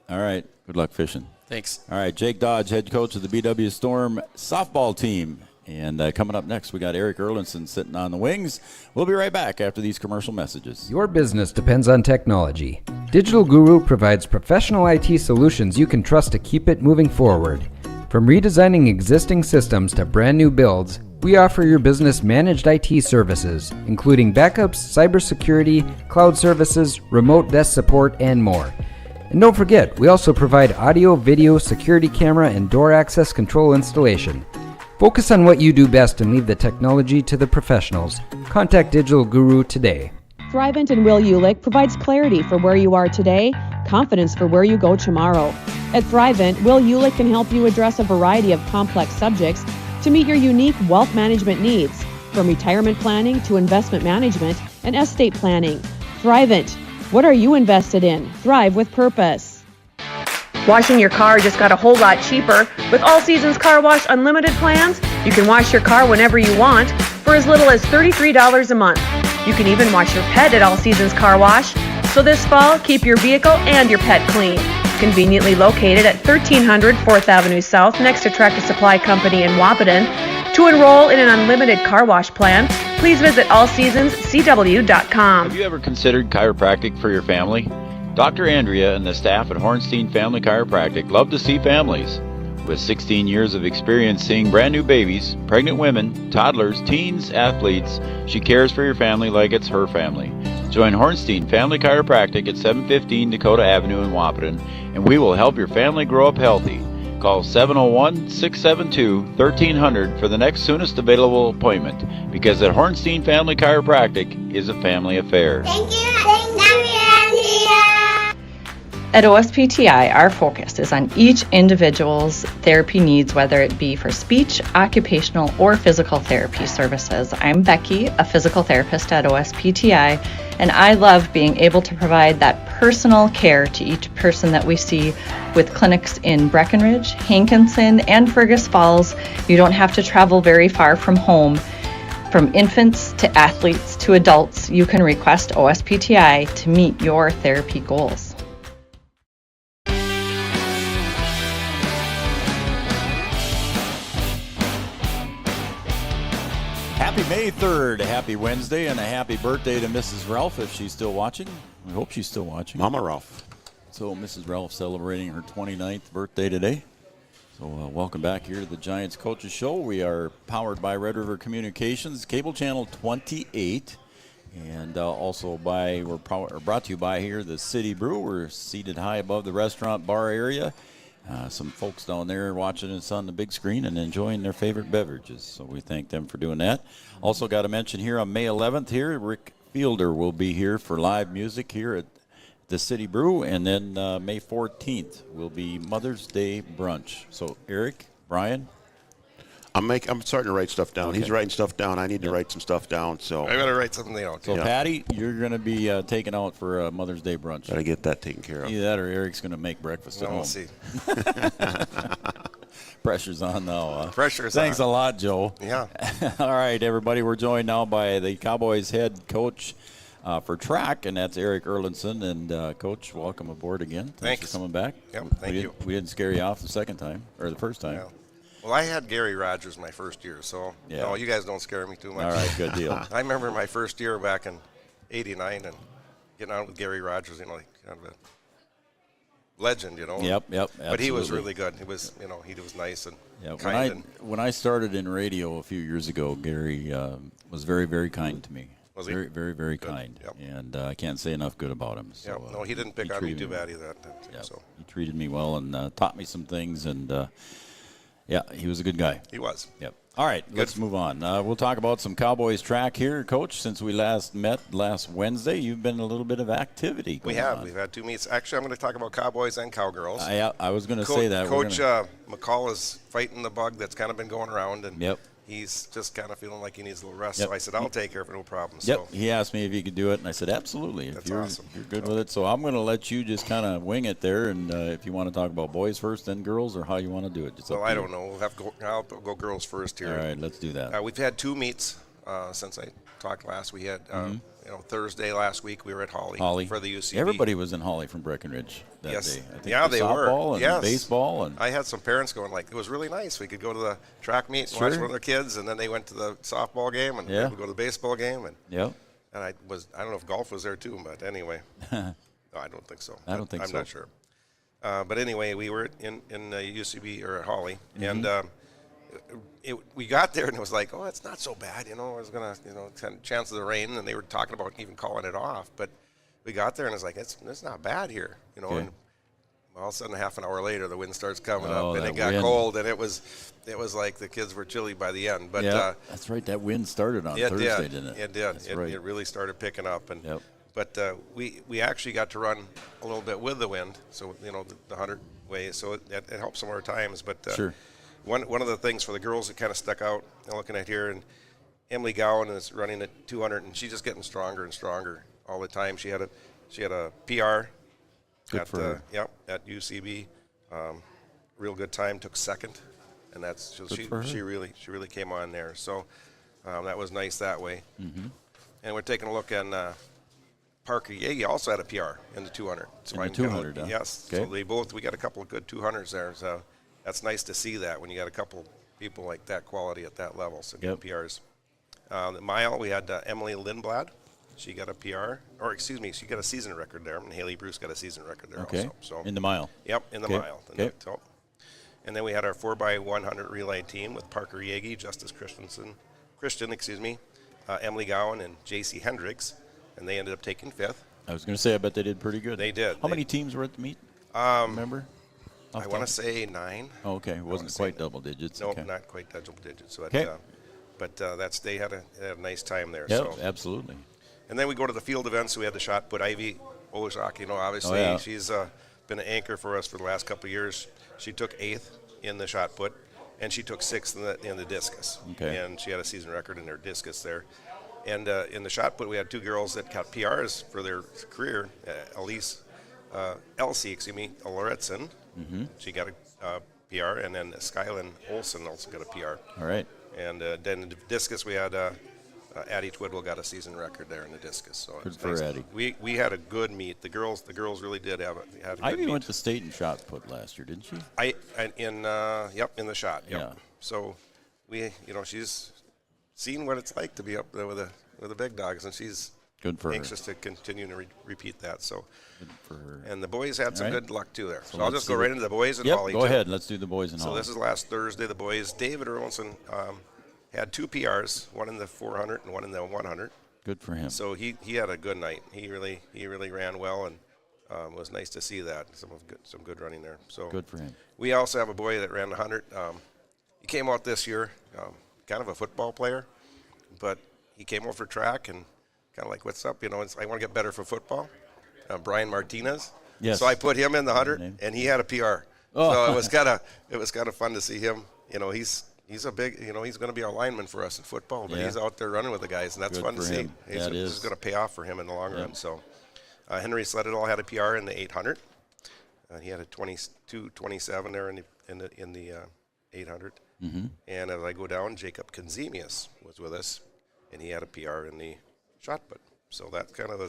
All right. Good luck fishing. Thanks. All right, Jake Dodge, head coach of the BW Storm softball team. And coming up next, we got Eric Erlinson sitting on the wings. We'll be right back after these commercial messages. Your business depends on technology. Digital Guru provides professional IT solutions you can trust to keep it moving forward. From redesigning existing systems to brand new builds, we offer your business managed IT services, including backups, cybersecurity, cloud services, remote desk support, and more. And don't forget, we also provide audio, video, security camera, and door access control installation. Focus on what you do best and leave the technology to the professionals. Contact Digital Guru today. Thrivent and Will Ulick provides clarity for where you are today, confidence for where you go tomorrow. At Thrivent, Will Ulick can help you address a variety of complex subjects to meet your unique wealth management needs, from retirement planning to investment management and estate planning. Thrivent. What are you invested in? Thrive with purpose. Washing your car just got a whole lot cheaper. With All Seasons Car Wash Unlimited plans, you can wash your car whenever you want for as little as $33 a month. You can even wash your pet at All Seasons Car Wash. So this fall, keep your vehicle and your pet clean. Conveniently located at 1300 4th Avenue South next to Tractor Supply Company in Wahpeton. To enroll in an unlimited car wash plan, please visit allseasonscw.com. Have you ever considered chiropractic for your family? Dr. Andrea and the staff at Hornstein Family Chiropractic love to see families. With 16 years of experience seeing brand new babies, pregnant women, toddlers, teens, athletes, she cares for your family like it's her family. Join Hornstein Family Chiropractic at 715 Dakota Avenue in Wahpeton, and we will help your family grow up healthy. Call 701-672-1300 for the next soonest available appointment, because at Hornstein Family Chiropractic is a family affair. Thank you, Andrea. At OSPTI, our focus is on each individual's therapy needs, whether it be for speech, occupational, or physical therapy services. I'm Becky, a physical therapist at OSPTI, and I love being able to provide that personal care to each person that we see with clinics in Breckenridge, Hankinson, and Fergus Falls. You don't have to travel very far from home. From infants to athletes to adults, you can request OSPTI to meet your therapy goals. Happy May 3rd, happy Wednesday, and a happy birthday to Mrs. Ralph if she's still watching. We hope she's still watching. Mama Ralph. So Mrs. Ralph celebrating her 29th birthday today. So welcome back here to the Giants Coaches Show. We are powered by Red River Communications, cable channel 28, and also we're brought to you by here the City Brew. We're seated high above the restaurant bar area. Some folks down there watching us on the big screen and enjoying their favorite beverages. So we thank them for doing that. Also got to mention here on May 11th here, Rick Fielder will be here for live music here at the City Brew. And then May 14th will be Mother's Day brunch. So Eric, Brian? I'm starting to write stuff down. Okay. He's writing stuff down. I need to write some stuff down. So I gotta write something down. So Patty, you're going to be taken out for a Mother's Day brunch. Gotta get that taken care of. Either that or Eric's going to make breakfast at home. We'll see. Pressure's on now. Pressure's Thanks on. a lot, Joe. Yeah. All right, everybody. We're joined now by the Cowboys head coach for track, and that's Eric Erlandson. And Coach, welcome aboard again. Thanks for coming back. Yep, thank you. We didn't scare you off the second time or the first time. Yeah. Well, I had Gary Rogers my first year, so no, you guys don't scare me too much. All right, good deal. I remember my first year back in '89 and getting out with Gary Rogers, like kind of a legend, Yep, But he was absolutely. really good. He was, he was nice and Yeah, kind. when I started in radio a few years ago, Gary was very, very kind to me. Was he? Very, very, very kind. Yep. And I can't say enough good about him. So, No, he didn't pick on me too bad either. Yep. So He treated me well and taught me some things, and he was a good guy. he was. Yep. All right, let's move on. We'll talk about some Cowboys track here, Coach. Since we last met last Wednesday, you've been a little bit of activity We going have. on. We've had two meets. Actually, I'm going to talk about Cowboys and Cowgirls. I was going to say that. Coach McCall is fighting the bug that's kind of been going around, and he's just kind of feeling like he needs a little rest. Yep. So I said, I'll take care of it, no problem. Yep. So He asked me if he could do it, and I said, absolutely. That's if you're, awesome. if you're good with it. So I'm going to let you just kind of wing it there, and if you want to talk about boys first, then girls, or how you want to do it. It's up well, to I you. don't know. We'll have to go. I'll go girls first here. All right, let's do that. We've had two meets since I talked last. We had Thursday last week. We were at Holly for the UCB. Everybody was in Holly from Breckenridge that Yes. day. I think Yeah, the they were. softball and Yes. baseball. And I had some parents going like, it was really nice. We could go to the track meet and Sure. watch one of their kids, and then they went to the softball game, and we would go to the baseball game, and I don't know if golf was there too, but anyway, no, I don't think so. I don't think I'm so. not sure. But anyway, we were in UCB or at Holly, Mm-hmm. and we got there and it was like, oh, it's not so bad, it was gonna, chance of the rain, and they were talking about even calling it off, but we got there and it's like it's not bad here, Okay. and all of a sudden half an hour later the wind starts coming Oh, up and that it got wind. cold, and it was like the kids were chilly by the end, but that's right. That wind started on it Thursday, did. didn't it? It did. That's right. It really started picking up, and Yep. but we actually got to run a little bit with the wind, so the 100 way, so it helped some of our times. But Sure. One of the things for the girls that kind of stuck out, I'm looking at here, and Emily Gowan is running at 200, and she's just getting stronger and stronger all the time. She had a PR Good at for her. at UCB, real good time. Took second, and that's Good for her. she really came on there. So that was nice that way. Mm-hmm. And we're taking a look at Parker Yagi also had a PR in the 200. So In the I'm kinda 200, huh? Yes. Okay. So we got a couple of good 200s there. So that's nice to see that when you got a couple people like that quality at that level. So good PRs. The mile, we had Emily Lindblad. She got a PR, or excuse me, she got a season record there. And Haley Bruce got a season record there Okay. also. So In the mile. Yep, in the Okay. mile. Okay. And then we had our 4x100 relay team with Parker Yagi, Justice Christian, Emily Gowan, and J.C. Hendricks, and they ended up taking fifth. I was going to say, I bet they did pretty good. They did. How many teams were at the meet? Remember? I want to say 9. Oh, okay. It wasn't quite double digits. No, Okay. not quite double digits. So Okay. but they had a nice time there. Yep, So. absolutely. And then we go to the field events. So we had the shot put. Ivy Ozak, obviously, Oh, yeah. she's been an anchor for us for the last couple of years. She took 8th in the shot put, and she took 6th in the discus. Okay. And she had a season record in her discus there. And in the shot put, we had two girls that got PRs for their career. Elsie Loretson. Mm-hmm. She got a PR, and then Skylin Olsen also got a PR. All right. And then in the discus, we had Addie Twidwell got a season record there in the discus. So Good for Addie. We had a good meet. The girls really did have a good Ivy meet. went to state in shot put last year, didn't she? In the shot. Yep. Yeah. So she's seen what it's like to be up there with the big dogs, and she's good for anxious to continue to repeat that. So good for her. And the boys had some Right. good luck too there. So I'll let's just go see right into the boys and Yep, Holly. go too. ahead. Let's do the boys and So Holly. this is last Thursday. The boys, David Erlinson had 2 PRs, one in the 400 and one in the 100. Good for him. So he had a good night. He really ran well, and it was nice to see that. Some good running there. So good for him. We also have a boy that ran 100. He came out this year, kind of a football player, but he came out for track and kind of like, what's up? I want to get better for football. Brian Martinez. Yes. So I put him in the 100, and he had a PR. Oh. So it was kind of fun to see him. He's a big, he's going to be our lineman for us in football, but Yeah. he's out there running with the guys, and that's Good fun to for see. him. This Yeah, it is is. going to pay off for him in the long Yep. run. So Henry Sledadall had a PR in the 800. He had a 22:27 there in the 800. Mm-hmm. And as I go down, Jacob Konzemius was with us, and he had a PR in the shot put. So that's kind of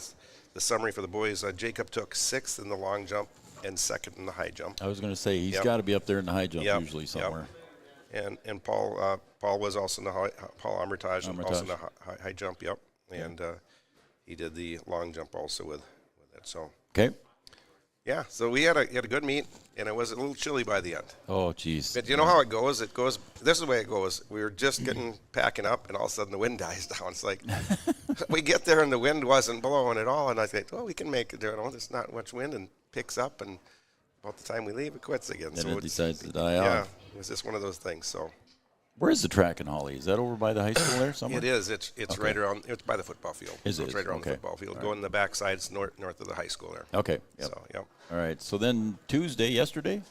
the summary for the boys. Jacob took 6th in the long jump and 2nd in the high jump. I was going to say he's Yep. got to be up there in the high jump Yep. usually somewhere. Yep. And Paul was also in the Paul Armitage also in the Armitage. high jump. Yep. And he did the long jump also with it. So Okay. yeah. So we had a good meet, and it was a little chilly by the end. Oh, geez. But you know how it goes? It goes. This is the way it goes. We were just packing up, and all of a sudden the wind dies down. It's like we get there and the wind wasn't blowing at all, and I think, we can make it. There's not much wind, and picks up, and about the time we leave, it quits again. Then so it it's, decides to die yeah, off. it was just one of those things. So Where is the track in Holly? Is that over by the high school there somewhere? it is. It's Okay. right around. It's by the football field. Is So it? It's right around Okay. the football field. All Going the back side's north of the high school there. Okay. Yep. So yep. All right. So then yesterday,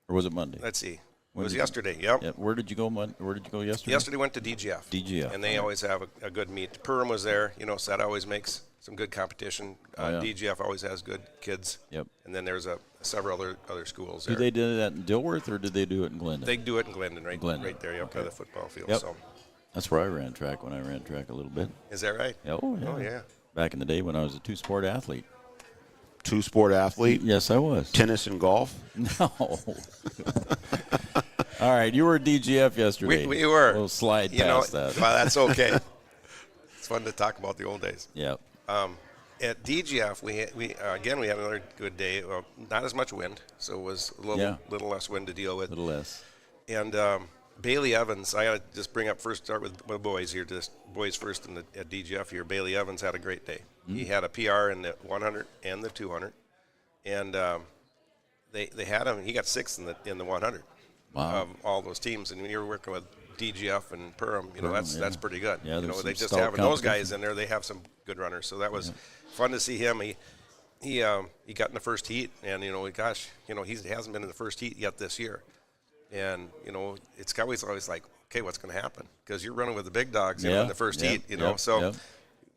or was it Monday? Let's see. It When was did- yesterday. Yep. Yeah. Where did you go? Where did you go yesterday? Yesterday went to DGF. DGF. And they always have a good meet. Perham was there, so that always makes some good competition. Oh, yeah. DGF always has good kids. Yep. And then there's several other schools Do there. they do that in Dilworth or did they do it in Glendon? They do it in Glendon, right? Glendon. Right there, by Okay. the football field. Yep. So That's where I ran track when I ran track a little bit. is that right? Oh, yeah. Oh, yeah. Back in the day when I was a two-sport athlete. Two-sport athlete? Yes, I was. Tennis and golf? No. All right, you were at DGF yesterday. We were. We'll slide past that. Well, that's okay. It's fun to talk about the old days. Yep. At DGF, we had another good day. Well, not as much wind, so it was a little less wind to deal with. A little less. And Bailey Evans, I got to just bring up start with the boys here, just boys first at DGF here. Bailey Evans had a great day. He had a PR in the 100 and the 200, and they had him. He got 6th in the 100 Wow. of all those teams. And when you're working with DGF and Perham, Perham, that's pretty good. Yeah, there's they some just stout having those competition. guys in there. They have some good runners, so that was fun to see him. He got in the first heat, and he hasn't been in the first heat yet this year. And it's always like, okay, what's going to happen? Because you're running with the big dogs in the first heat, So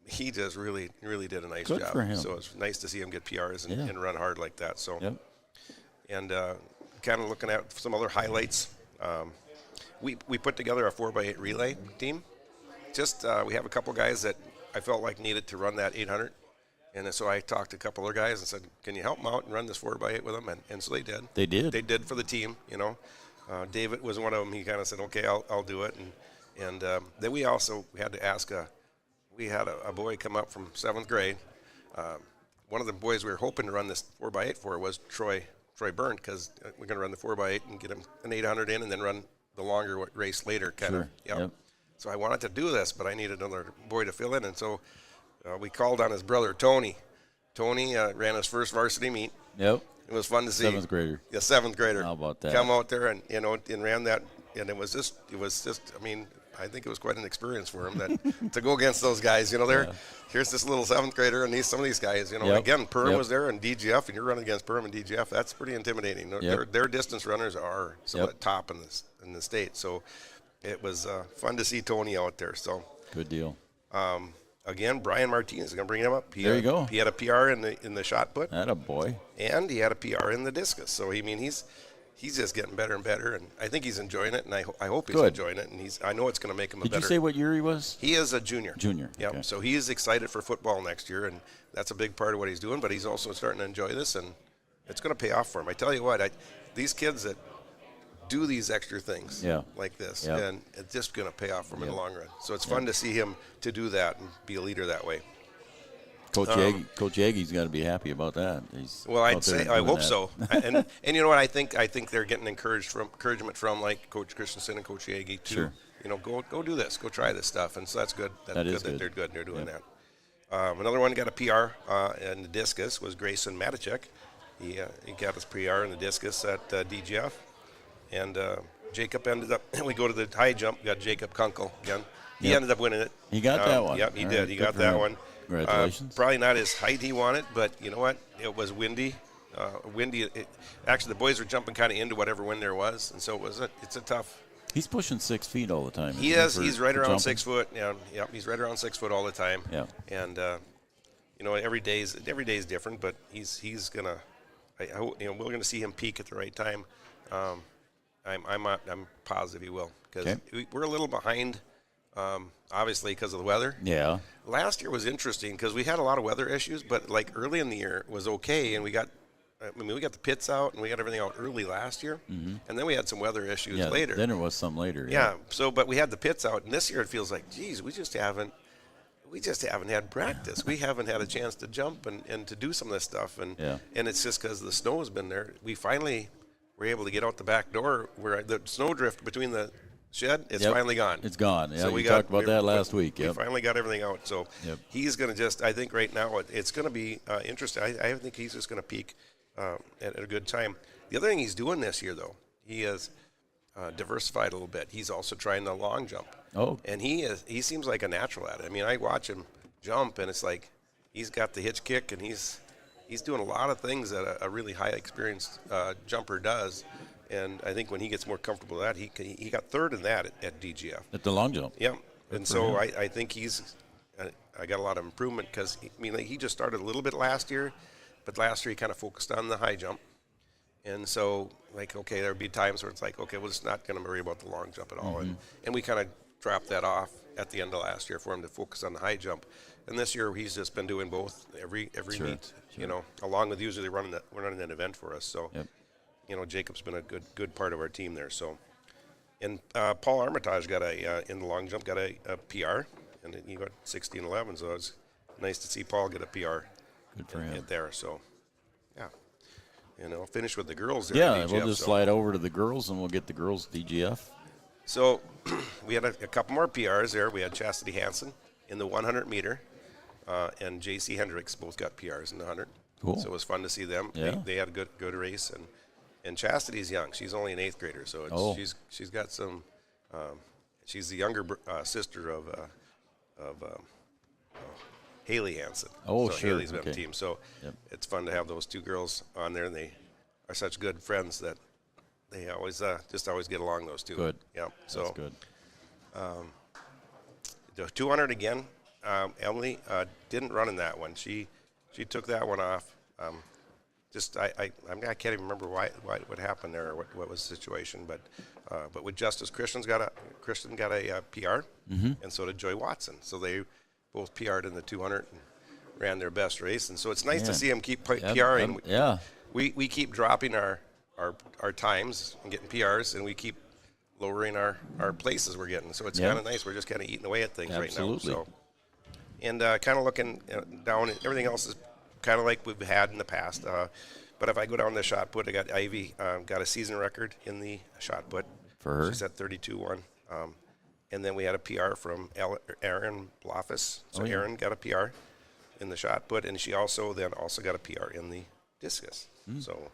he just really, really did a nice Good job. for him. So it's nice to see him get PRs and run hard like that. So, and kind of looking at some other highlights, we put together a 4x8 relay team. Just we have a couple guys that I felt like needed to run that 800. And so I talked to a couple other guys and said, can you help them out and run this 4x8 with them? And so they did. They did. They did for the team, David was one of them. He kind of said, okay, I'll do it. And then we also had to ask we had a boy come up from 7th grade. One of the boys we were hoping to run this 4x8 for was Troy Byrne, because we're going to run the 4x8 and get him an 800 in and then run the longer race later. Sure. Yep. So I wanted to do this, but I needed another boy to fill in. And so we called on his brother, Tony. Tony ran his first varsity meet. Yep. It was fun to see. 7th grader. Yeah, 7th grader. How about that? Come out there and and ran that, and it was just. I mean, I think it was quite an experience for him that to go against those guys. Here's this little 7th grader and some of these guys. Again, Perham was there and DGF, and you're running against Perham and DGF. That's pretty intimidating. Their distance runners are some of the top in the state. So it was fun to see Tony out there. So good deal. Again, Brian Martinez is going to bring him up. There you go. He had a PR in the shot put. That a boy. And he had a PR in the discus. So he's he's just getting better and better, and I think he's enjoying it, and I hope he's Good. enjoying it, and I know it's going to make him a Did better. you say what year he was? He is a junior. Junior. Yep. Okay. So he is excited for football next year, and that's a big part of what he's doing. But he's also starting to enjoy this, and it's going to pay off for him. I tell you what, these kids that do these extra things like this, and it's just going to pay off for him in the long run. So it's fun to see him to do that and be a leader that way. Coach Yage's got to be happy about that. Well, I'd say I hope so. and you know what? I think they're getting encouragement from like Coach Christensen and Coach Yagi too. Sure. You know, go do this, go try this stuff, and so that's good. That is that good. they're doing that. Another one got a PR in the discus was Grayson Matichek. He got his PR in the discus at DGF, and Jacob ended up. We go to the high jump. Got Jacob Kunkel again. He ended up winning it. He got that one. Yep, he All did. right, He good got for that him. one. Congratulations. Probably not his height he wanted, but you know what? It was windy. Actually, the boys were jumping kind of into whatever wind there was, and so it's a tough. He's pushing 6 feet all the time. He is. He's right around jumping? 6 foot. Yeah, he's right around 6 foot all the time. Yeah. And you know, every day is different, but he's gonna. We're gonna see him peak at the right time. I'm positive he will, because we're a little behind. Obviously, because of the weather. Yeah. Last year was interesting because we had a lot of weather issues, but like early in the year it was okay, and we got the pits out and we got everything out early last year, and then we had some weather issues later. Then there was some later. Yeah. So, but we had the pits out, and this year it feels like, geez, we just haven't had practice. We haven't had a chance to jump and to do some of this stuff, and it's just because the snow has been there. We finally were able to get out the back door where the snow drift between the shed, it's finally gone. It's gone. Yeah, so we talked about that last week. We finally got everything out. So he's going to I think right now it's going to be interesting. I think he's just going to peak at a good time. The other thing he's doing this year, though, he has diversified a little bit. He's also trying the long jump. Oh. And he seems like a natural at it. I mean, I watch him jump, and it's like he's got the hitch kick, and he's doing a lot of things that a really high experienced jumper does. And I think when he gets more comfortable with that, he got third in that at DGF. At the long jump. Yeah. And so I think I got a lot of improvement because, he just started a little bit last year, but last year he kind of focused on the high jump. And so, okay, there would be times where it's like, okay, well, it's not going to worry about the long jump at all. Mm-hmm. And we kind of dropped that off at the end of last year for him to focus on the high jump. And this year he's just been doing both every meet, along with usually running an event for us. So. Jacob's been a good part of our team there. So, and Paul Armitage got in the long jump got a PR, and he got 16:11. So it's nice to see Paul get a PR. Good for him. There. So, yeah, finish with the girls there. Yeah, DGF, we'll just slide over to the girls, and we'll get the girls DGF. So, we had a couple more PRs there. We had Chastity Hansen in the 100 meter, and J.C. Hendricks both got PRs in the 100. Cool. So it was fun to see them. Yeah. They had a good race, and Chastity's young. She's only an 8th grader, so she's got some. She's the younger sister of Haley Hansen. Oh, so sure. Haley's been on the team, so it's fun to have those two girls on there, and they are such good friends that they always get along. Those two. Good. Yeah. So that's good. The 200 again. Emily didn't run in that one. She took that one off. I can't even remember what happened there or what was the situation, but with Justice Christian got a PR, and so did Joy Watson. So they both PR'd in the 200 and ran their best race, and so it's nice to see them keep PRing. Yeah, we keep dropping our times and getting PRs, and we keep lowering our places we're getting. So it's kind of nice. We're just kind of eating away at things right now. So, and kind of looking down, everything else is kind of like we've had in the past. But if I go down the shot put, I got Ivy got a season record in the shot put. For her? She's at 32-1. And then we had a PR from Erin Blofis. So Erin got a PR in the shot put, and she also got a PR in the discus. So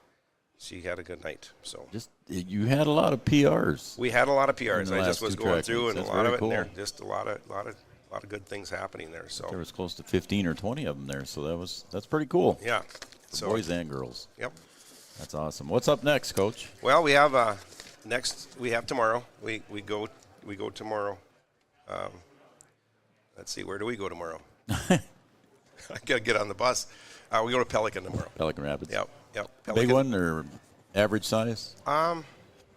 she had a good night. So you had a lot of PRs. We had a lot of PRs. I just was going through, and That's a lot of it cool. in there. Just a lot of good things happening there. So there was close to 15 or 20 of them there. So that's pretty cool. Yeah. For boys and girls. Yep. That's awesome. What's up next, Coach? Well, we have tomorrow. We go tomorrow. Let's see, where do we go tomorrow? I gotta get on the bus. We go to Pelican tomorrow. Pelican Rapids. Yep. Big one or Average size? I'm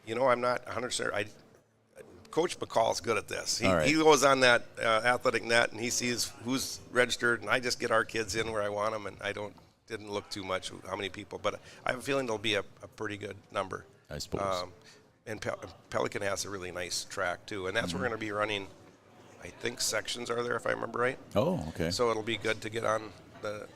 not 100%. Coach McCall's good at this. All right. He goes on that athletic net and he sees who's registered, and I just get our kids in where I want them, and I didn't look too much how many people, but I have a feeling there'll be a pretty good number. I suppose. And Pelican has a really nice track too, and that's where we're going to be running. I think sections are there if I remember right. Oh, okay. So it'll be good to get on the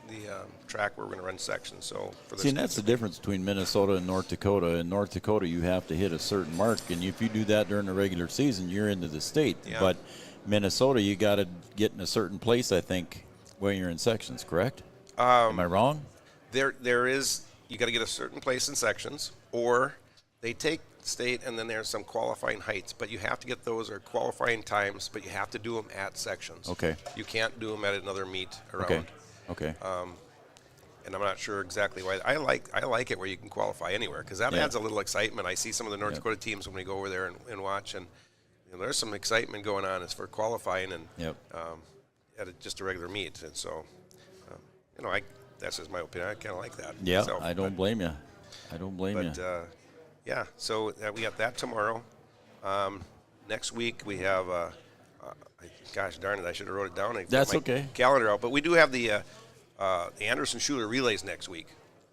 track where we're going to run sections. So for See, and that's the difference between Minnesota and North Dakota. In North Dakota, you have to hit a certain mark, and if you do that during the regular season, you're into the state. Yeah. But Minnesota, you got to get in a certain place, I think, when you're in sections. Correct? Am I wrong? There is. You got to get a certain place in sections, or they take state, and then there's some qualifying heights. But you have to get those or qualifying times, but you have to do them at sections. Okay. You can't do them at another meet around. Okay. And I'm not sure exactly why. I like it where you can qualify anywhere because that adds a little excitement. I see some of the North Dakota teams when we go over there and watch, and there's some excitement going on as for qualifying and at just a regular meet. And so, that's just my opinion. I kind of like that. Yeah, So, I don't blame you. So we got that tomorrow. Next week we have, gosh darn it, I should have wrote it down. That's my okay. Calendar out, but we do have the Anderson Schuler relays next week.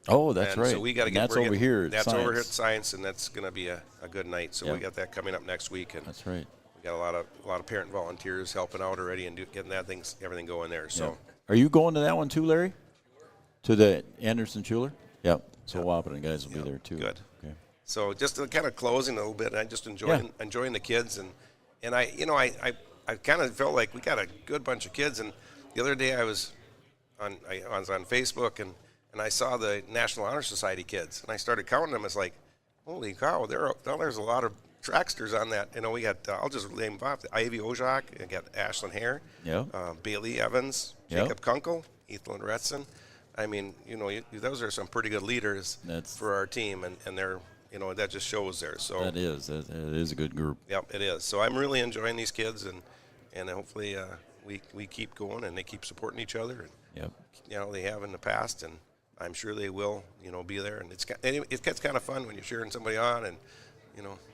Oh, that's right. So we got to get. That's over here at That's Science. over here at Science, and that's going to be a good night. So we got that coming up next week, and that's right. We got a lot of parent volunteers helping out already and getting everything going there. So are you going to that one too, Larry? To the Anderson Schuler? Yep. So Wahpeton guys will be there too. Good. Okay. So just kind of closing a little bit, and I just enjoying the kids, and I kind of felt like we got a good bunch of kids. And the other day I was on Facebook and I saw the National Honor Society kids, and I started counting them. It's like, holy cow, there's a lot of tracksters on that. We got I'll just name off Ivy Ojak, I got Ashlyn Hare, Bailey Evans, Jacob Kunkel, Ethelyn Retson. I mean, those are some pretty good leaders for our team, and they're, that just shows there. So that is a good group. Yep, it is. So I'm really enjoying these kids, and hopefully we keep going and they keep supporting each other. And, they have in the past, and I'm sure they will, be there. And it gets kind of fun when you're cheering somebody on, and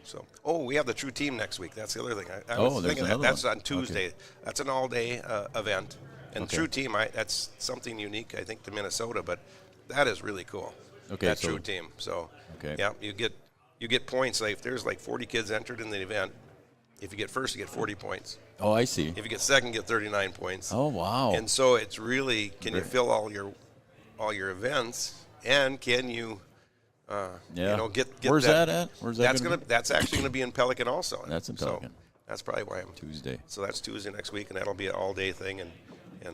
so. Oh, we have the True Team next week. That's the other thing. I was thinking that's on Tuesday. Okay. That's an all-day event. And True Team, that's something unique, I think, to Minnesota, but that is really cool. Okay, that True Team. So, you get points. Like if there's like 40 kids entered in the event, if you get first, you get 40 points. Oh, I see. If you get second, you get 39 points. Oh, wow. And so it's really, can you fill all your events, and can you, get Where's that at? Where's that? That's actually going to be in Pelican also. That's in Pelican. So that's probably why I'm Tuesday. So that's Tuesday next week, and that'll be an all-day thing, and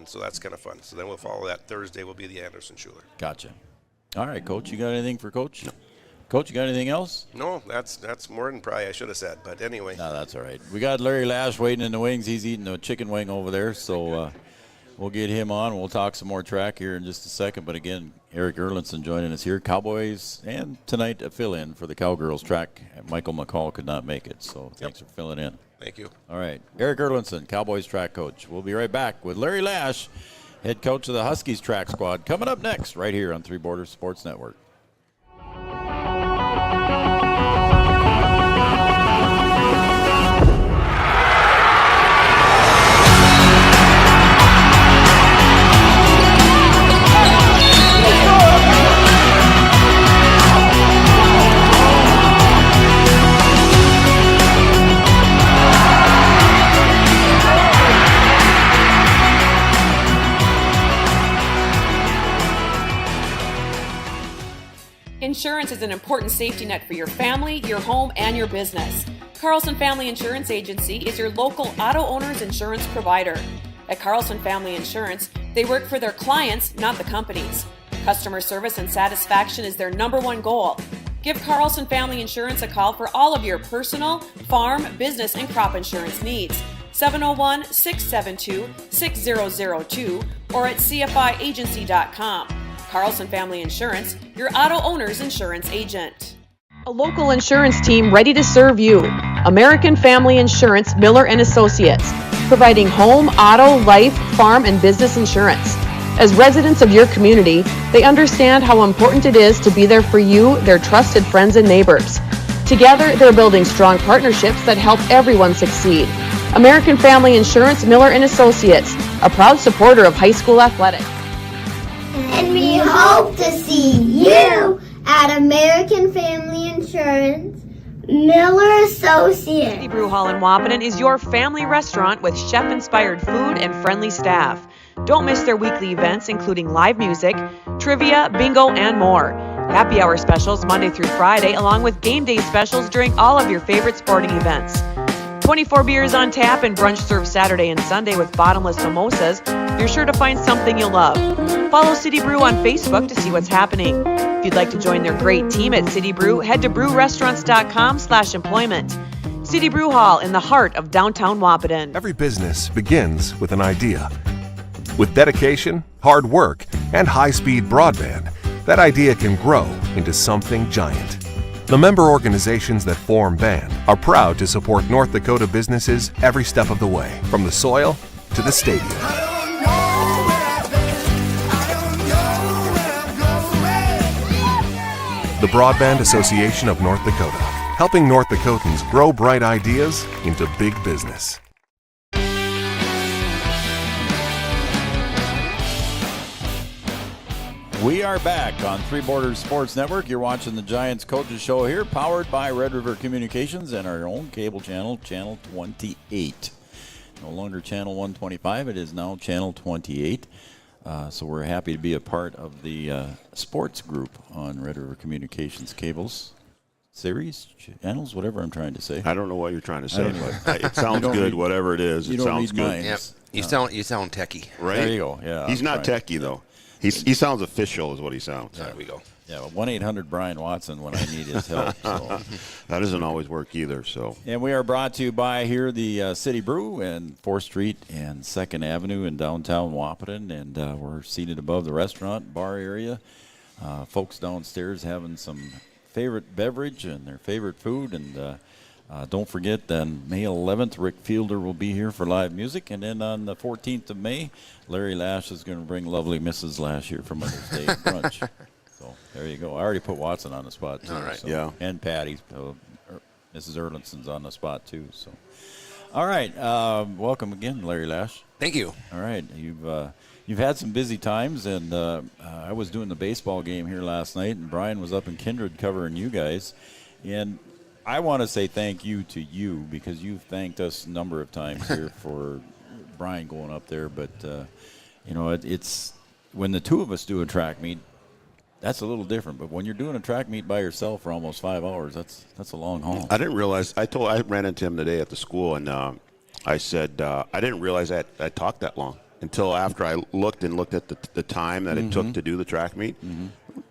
so that's kind of fun. So then we'll follow that. Thursday will be the Anderson Schuler. Gotcha. All right, Coach, you got anything for Coach? Coach, you got anything else? No, that's more than probably I should have said, but anyway. No, that's all right. We got Larry Lash waiting in the wings. He's eating a chicken wing over there, so we'll get him on. We'll talk some more track here in just a second. But again, Eric Erlinson joining us here. Cowboys, and tonight a fill-in for the Cowgirls track. Michael McCall could not make it, so thanks for filling in. Thank you. All right. Eric Erlinson, Cowboys track coach. We'll be right back with Larry Lash, head coach of the Huskies track squad, coming up next right here on Three Borders Sports Network. Insurance is an important safety net for your family, your home, and your business. Carlson Family Insurance Agency is your local auto owner's insurance provider. At Carlson Family Insurance, they work for their clients, not the companies. Customer service and satisfaction is their number one goal. Give Carlson Family Insurance a call for all of your personal, farm, business, and crop insurance needs. 701-672-6002 or at cfiagency.com. Carlson Family Insurance, your auto owner's insurance agent. A local insurance team ready to serve you. American Family Insurance, Miller & Associates, providing home, auto, life, farm, and business insurance. As residents of your community, they understand how important it is to be there for you, their trusted friends and neighbors. Together, they're building strong partnerships that help everyone succeed. American Family Insurance Miller & Associates, a proud supporter of high school athletics. And we hope to see you at American Family Insurance Miller Associates. City Brew Hall in Wahpeton is your family restaurant with chef-inspired food and friendly staff. Don't miss their weekly events, including live music, trivia, bingo, and more. Happy hour specials Monday through Friday, along with game day specials during all of your favorite sporting events. 24 beers on tap and brunch served Saturday and Sunday with bottomless mimosas. You're sure to find something you'll love. Follow City Brew on Facebook to see what's happening. If you'd like to join their great team at City Brew, head to brewrestaurants.com/employment. City Brew Hall in the heart of downtown Wahpeton. Every business begins with an idea. With dedication, hard work, and high-speed broadband, that idea can grow into something giant. The member organizations that form BAND are proud to support North Dakota businesses every step of the way, from the soil to the stadium. The Broadband Association of North Dakota, helping North Dakotans grow bright ideas into big business. We are back on Three Borders Sports Network. You're watching the Giants Coaches Show here, powered by Red River Communications and our own cable channel, Channel 28. No longer Channel 125, it is now Channel 28. So we're happy to be a part of the sports group on Red River Communications cables. Series, channels, whatever I'm trying to say. I don't know what you're trying to say. It sounds good, whatever it is. It sounds good. Yep. You sound techie. Right? There you go. Yeah. He's not techie, though. He sounds official is what he sounds. There we go. Yeah, 1-800 Watson when I need his help. So. That doesn't always work either. So. And we are brought to you by here the City Brew and 4th Street and 2nd Avenue in downtown Wahpeton. And we're seated above the restaurant bar area. Folks downstairs having some favorite beverage and their favorite food. And don't forget, then May 11th, Rick Fielder will be here for live music. And then on the 14th of May, Larry Lash is going to bring lovely Mrs. Lash here for Mother's Day brunch. So there you go. I already put Watson on the spot, too. All right. So. Yeah. And Patty. Mrs. Erlinson's on the spot, too. So, all right. Welcome again, Larry Lash. Thank you. All right. You've had some busy times, and I was doing the baseball game here last night, and Brian was up in Kindred covering you guys. And I want to say thank you to you because you've thanked us a number of times here for Brian going up there. But, it's when the two of us do a track meet, that's a little different. But when you're doing a track meet by yourself for almost 5 hours, that's a long haul. I didn't realize. I ran into him today at the school, and I said I didn't realize I talked that long until after I looked at the time that it took to do the track meet.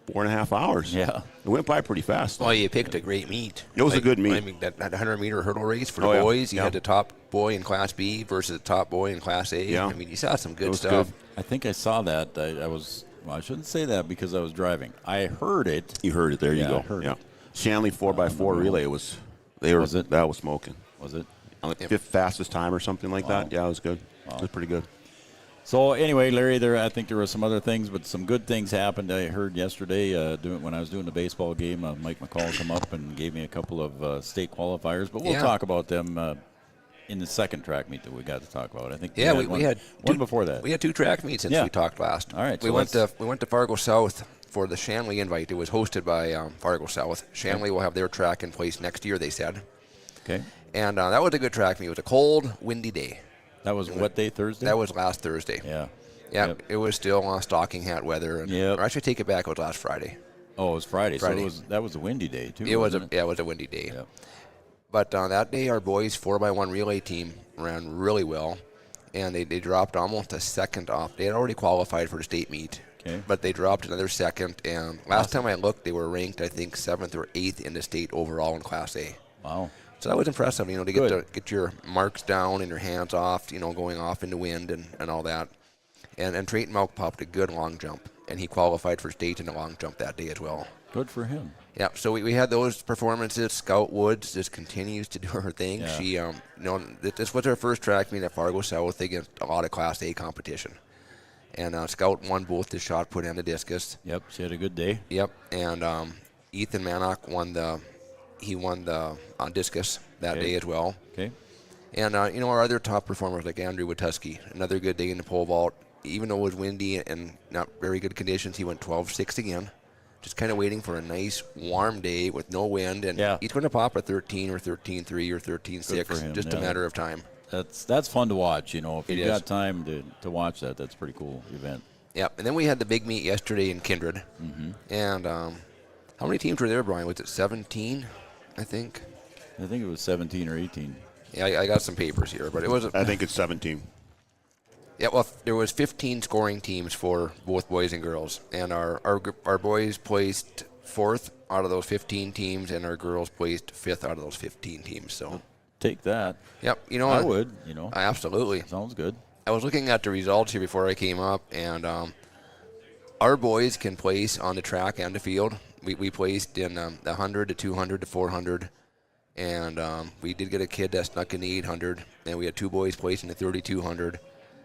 4.5 hours. Yeah. It went by pretty fast. Well, you picked a great meet. It was a good meet. I mean, that 100-meter hurdle race for the boys, you had the top boy in Class B versus the top boy in Class A. Yeah. I mean, you saw some good stuff. Good. I think I saw that. I shouldn't say that because I was driving. I heard it. You heard it. There you go. I heard it. Shanley 4x4 relay that was smoking. Was it? On the fifth fastest time or something like that. Yeah, it was good. It was pretty good. So anyway, Larry, I think there were some other things, but some good things happened. I heard yesterday when I was doing the baseball game, Mike McCall come up and gave me a couple of state qualifiers, but we'll talk about them in the second track meet that we got to talk about. I think we had one before that. We had 2 track meets since we talked last. All right, we went to Fargo South for the Shanley invite. It was hosted by Fargo South. Shanley will have their track in place next year, they said. Okay. And that was a good track meet. It was a cold, windy day. That was what day, Thursday? That was last Thursday. Yeah. Yeah, It was still stocking hat weather. Or actually, take it back. It was last Friday. Oh, it was Friday. So that was a windy day too. It was a windy day. Yeah. But that day, our boys 4x1 relay team ran really well, and they dropped almost a second off. They had already qualified for the state meet, but they dropped another second. And last time I looked, they were ranked, I think, 7th or 8th in the state overall in Class A. Wow. So that was impressive, to get your marks down and your hands off, going off in the wind and all that. And Trayton Malk popped a good long jump, and he qualified for state in the long jump that day as well. Good for him. Yeah, so we had those performances. Scout Woods just continues to do her thing. Yeah. She, this was her first track meet at Fargo South against a lot of Class A competition. And Scout won both the shot put and the discus. Yep, she had a good day. Yep, and Ethan Manock won the discus that day as well. Okay. And our other top performers like Andrew Wituski, another good day in the pole vault. Even though it was windy and not very good conditions, he went 12-6 again. Just kind of waiting for a nice warm day with no wind, and he's going to pop a 13 or 13-3 or 13-6, just a matter of time. That's fun to watch, you know. If It you've is. got time to watch that, that's a pretty cool event. Yeah, and then we had the big meet yesterday in Kindred. And how many teams were there, Brian? Was it 17, I think? I think it was 17 or 18. Yeah, I got some papers here, but it was. I think it's 17. Yeah, well, there was 15 scoring teams for both boys and girls, and our boys placed 4th out of those 15 teams, and our girls placed 5th out of those 15 teams. So take that. Yep, you know I would. You know, absolutely sounds good. I was looking at the results here before I came up, and our boys can place on the track and the field. We placed in the 100 to 200 to 400. And we did get a kid that snuck in the 800, and we had 2 boys placing the 3200.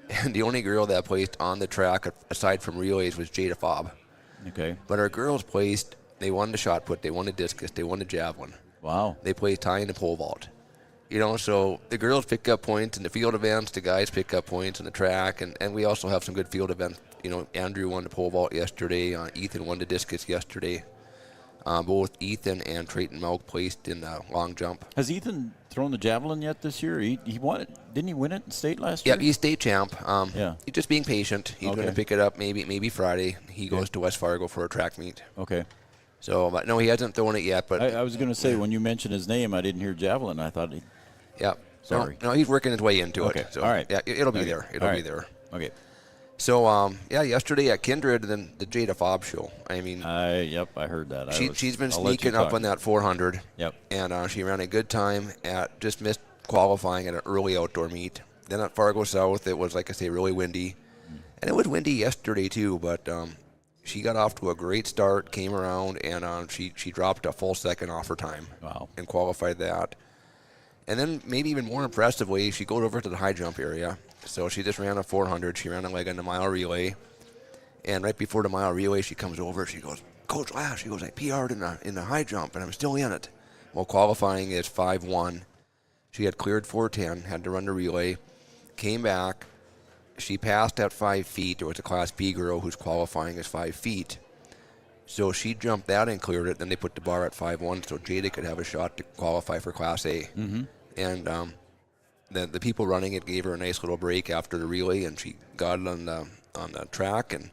And the only girl that placed on the track, aside from relays, was Jada Fobb. Okay. But our girls placed, they won the shot put, they won the discus, they won the javelin. Wow. They placed high in the pole vault. You know, so the girls pick up points in the field events, the guys pick up points in the track, and we also have some good field events. You know, Andrew won the pole vault yesterday, Ethan won the discus yesterday. Both Ethan and Trayton Melk placed in the long jump. Has Ethan thrown the javelin yet this year? He won it. Didn't he win it in state last year? Yeah, he's state champ. Yeah. He's just being patient. He's going to pick it up maybe Friday. He goes to West Fargo for a track meet. Okay. So, but no, he hasn't thrown it yet. But I was going to say, when you mentioned his name, I didn't hear javelin. I thought he... Yeah. Sorry. No, he's working his way into Okay. it. So, All right. Yeah, it'll be Okay. there. It'll All be right. there. Okay. So, yesterday at Kindred, then the Jada Fobb show. I mean, yep, I heard that. She's been I'll let you sneaking up talk. on that 400. Yep. And she ran a good time just missed qualifying at an early outdoor meet. Then at Fargo South, it was, like I say, really windy. And it was windy yesterday, too, but she got off to a great start, came around, and she dropped a full second off her time. Wow. And qualified that. And then maybe even more impressively, she goes over to the high jump area. So she just ran a 400. She ran a leg on the mile relay. And right before the mile relay, she comes over. She goes, Coach Lash, she goes, I PR'd in the high jump, and I'm still in it. Well, qualifying is 5-1. She had cleared 410, had to run the relay, came back. She passed at 5 feet. There was a Class B girl who's qualifying as 5 feet. So she jumped that and cleared it. Then they put the bar at 5-1 so Jada could have a shot to qualify for Class A. Mm-hmm. And the people running it gave her a nice little break after the relay, and she got it on the track and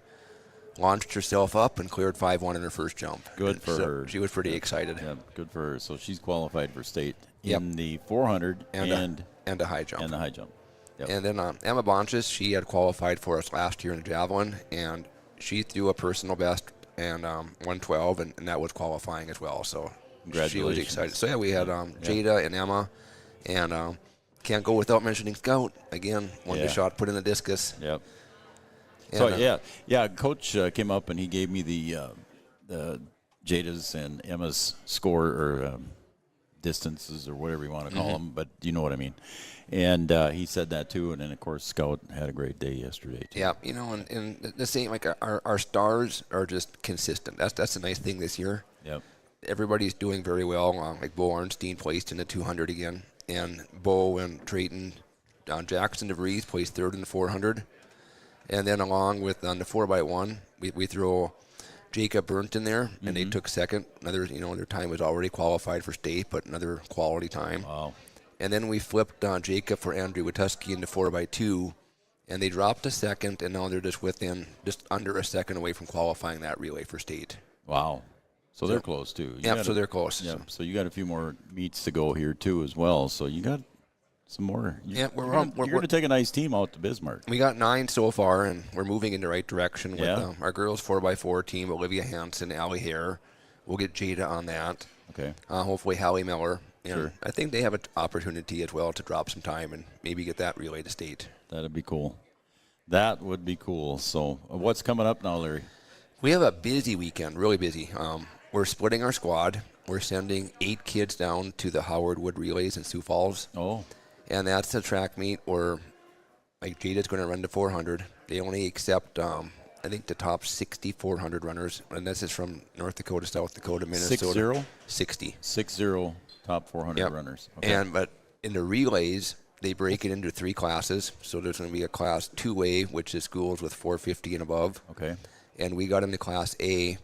launched herself up and cleared 5-1 in her first jump. Good for her. She was pretty excited. Yeah, good for her. So she's qualified for state Yep. in the 400 and a high jump. And the high jump. Yep. And then Emma Bonches, she had qualified for us last year in the javelin, and she threw a personal best and 112, and that was qualifying as well. So she was Congratulations. excited. So yeah, we had Jada and Emma, and can't go without mentioning Scout again. Won the shot put in the discus. Yep. And, So Coach came up and he gave me the Jada's and Emma's score or distances or whatever you want to call them, but you know what I mean. And he said that too, and then of course Scout had a great day yesterday too. Yeah, you know, and the same, like our stars are just consistent. That's the nice thing this year. Yep. Everybody's doing very well. Like Bo Arnstein placed in the 200 again, and Bo and Trayton, Jackson DeVries placed third in the 400, and then along with on the 4x1, we throw Jacob Burnt in there, and they took second. Another, their time was already qualified for state, but another quality time. Wow. And then we flipped Jacob for Andrew Wituski in the 4x2, and they dropped a second, and now they're just under a second away from qualifying that relay for state. Wow. So they're close too. So they're close. Yeah. So you got a few more meets to go here too as well. So you got some more. You're going to take a nice team out to Bismarck. We got 9 so far, and we're moving in the right direction with Yeah. our girls 4x4 team, Olivia Hansen, Allie Hare. We'll get Jada on that. Okay. Hopefully Hallie Miller. And Sure. I think they have an opportunity as well to drop some time and maybe get that relay to state. That'd be cool. That would be cool. So what's coming up now, Larry? We have a busy weekend, really busy. We're splitting our squad. We're sending 8 kids down to the Howard Wood Relays in Sioux Falls. Oh. And that's a track meet where, like, Jada's going to run the 400. They only accept, I think, the top 6,400 runners, and this is from North Dakota, South Dakota, Minnesota. 60? 60. 60 top 400 runners. Okay. But in the relays, they break it into 3 classes. So there's going to be a class 2A, which is schools with 450 and above. Okay. And we got into class A,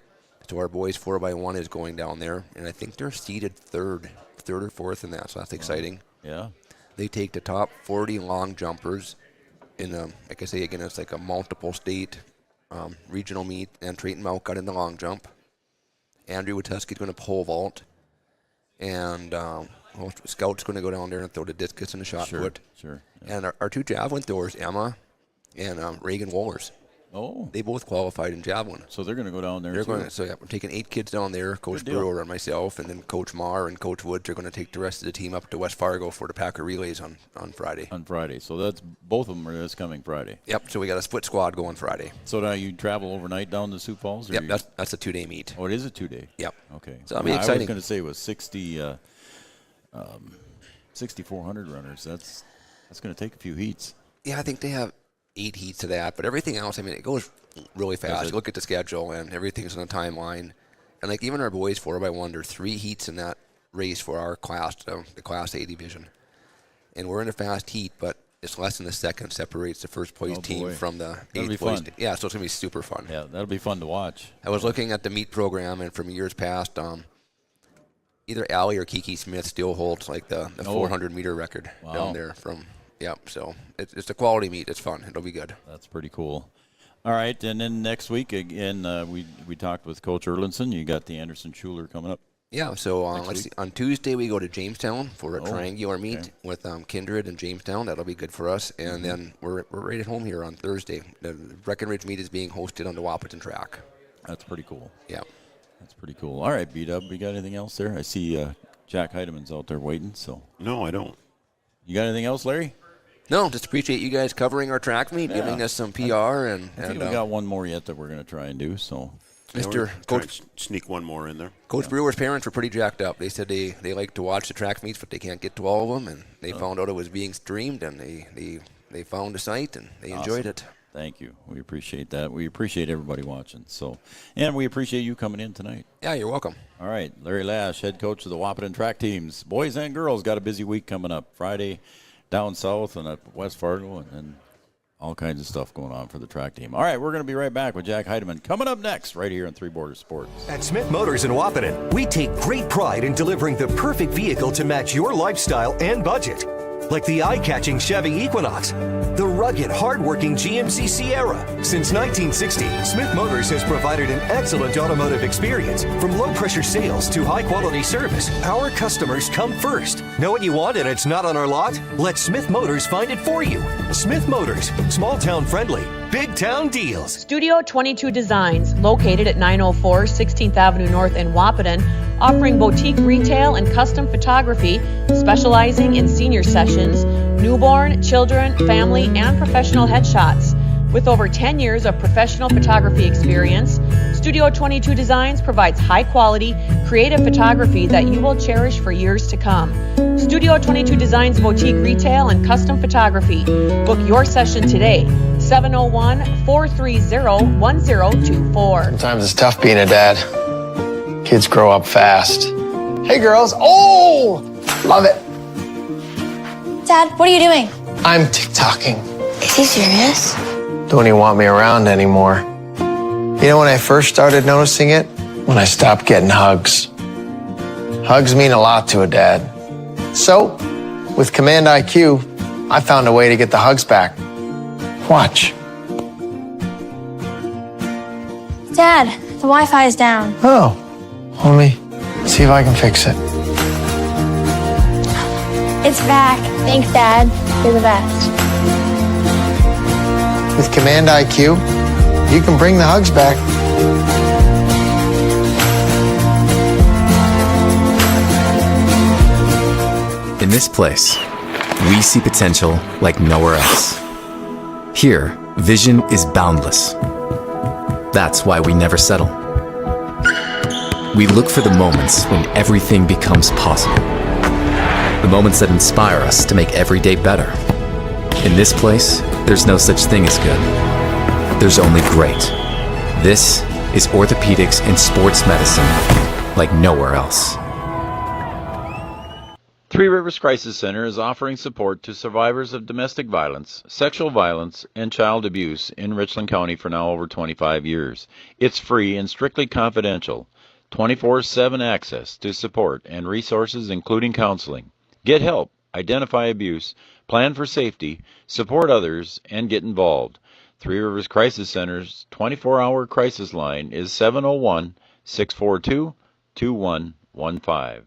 so our boys 4x1 is going down there, and I think they're seeded third or fourth in that, so that's exciting. Yeah. They take the top 40 long jumpers in like I say again, it's like a multiple state regional meet, and Trayton Mount got in the long jump. Andrew Watuski's going to pole vault, and Scout's going to go down there and throw the discus and the shot put. Sure. Yeah. And our 2 javelin throwers, Emma and Reagan Wohlers. Oh. They both qualified in javelin. So they're going to go down there we're taking 8 kids down there, Coach Brewer and myself, and then Coach Marr and Coach Woods are going to take the rest of the team up to West Fargo for the Packer relays on Friday. On Friday. So that's both of them are this coming Friday. Yep. So we got a split squad going Friday. So now you travel overnight down to Sioux Falls? Yep. That's a 2-day meet. Oh, it is a 2-day? Yep. Okay. So it'll be exciting. I was going to say it was 6,400 runners. That's going to take a few heats. Yeah, I think they have 8 heats to that, but everything else, I mean, it goes really fast. You look at the schedule, and everything's on a timeline. And like even our boys 4x1, there are 3 heats in that race for our class, the Class A division. And we're in a fast heat, but it's less than a second separates the first place team from the 8th place. Yeah, so it's going to be super fun. Yeah, that'll be fun to watch. I was looking at the meet program, and from years past, either Allie or Kiki Smith still holds like the 400-meter record down there from. Yep, so it's a quality meet. It's fun. It'll be good. That's pretty cool. All right, and then next week, again, we talked with Coach Erlinson. You got the Anderson Schuler coming up. Yeah, so let's see. On Tuesday, we go to Jamestown for a triangular meet with Kindred and Jamestown. That'll be good for us. And then we're right at home here on Thursday. The Breckenridge meet is being hosted on the Wahpeton track. That's pretty cool. Yeah. That's pretty cool. All right, B-Dub, we got anything else there? I see Jack Heideman's out there waiting. So No, I don't. You got anything else, Larry? No, just appreciate you guys covering our track meet, giving us some PR. I think we got one more yet that we're going to try and do. So, Mr. Coach, sneak one more in there. Coach Brewer's parents were pretty jacked up. They said they like to watch the track meets, but they can't get to all of them. And they found out it was being streamed, and they found a site, and they enjoyed it. Thank you. We appreciate that. We appreciate everybody watching. So, and we appreciate you coming in tonight. Yeah, you're welcome. All right, Larry Lash, head coach of the Wahpeton track teams. Boys and girls got a busy week coming up. Friday down south and at West Fargo, and then all kinds of stuff going on for the track team. All right, we're going to be right back with Jack Heideman coming up next right here on Three Borders Sports. At Smith Motors in Wahpeton, we take great pride in delivering the perfect vehicle to match your lifestyle and budget. Like the eye-catching Chevy Equinox, the rugged, hard-working GMC Sierra. Since 1960, Smith Motors has provided an excellent automotive experience. From low-pressure sales to high-quality service, our customers come first. Know what you want and it's not on our lot? Let Smith Motors find it for you. Smith Motors, small-town friendly, big-town deals. Studio 22 Designs, located at 904 16th Avenue North in Wahpeton, offering boutique retail and custom photography, specializing in senior sessions, newborn, children, family, and professional headshots. With over 10 years of professional photography experience, Studio 22 Designs provides high-quality, creative photography that you will cherish for years to come. Studio 22 Designs boutique retail and custom photography. Book your session today, 701-430-1024. Sometimes it's tough being a dad. Kids grow up fast. Hey, girls. Oh, love it. Dad, what are you doing? I'm TikToking. Is he serious? Don't even want me around anymore. You know when I first started noticing it? When I stopped getting hugs. Hugs mean a lot to a dad. So, with Command IQ, I found a way to get the hugs back. Watch. Dad, the Wi-Fi is down. Oh, let me see if I can fix it. It's back. Thanks, Dad. You're the best. With Command IQ, you can bring the hugs back. In this place, we see potential like nowhere else. Here, vision is boundless. That's why we never settle. We look for the moments when everything becomes possible. The moments that inspire us to make every day better. In this place, there's no such thing as good. there's only great. This is orthopedics and sports medicine like nowhere else. Three Rivers Crisis Center is offering support to survivors of domestic violence, sexual violence, and child abuse in Richland County for now over 25 years. It's free and strictly confidential. 24/7 access to support and resources including counseling. Get help, identify abuse, plan for safety, support others, and get involved. Three Rivers Crisis Center's 24-hour crisis line is 701-642-2115.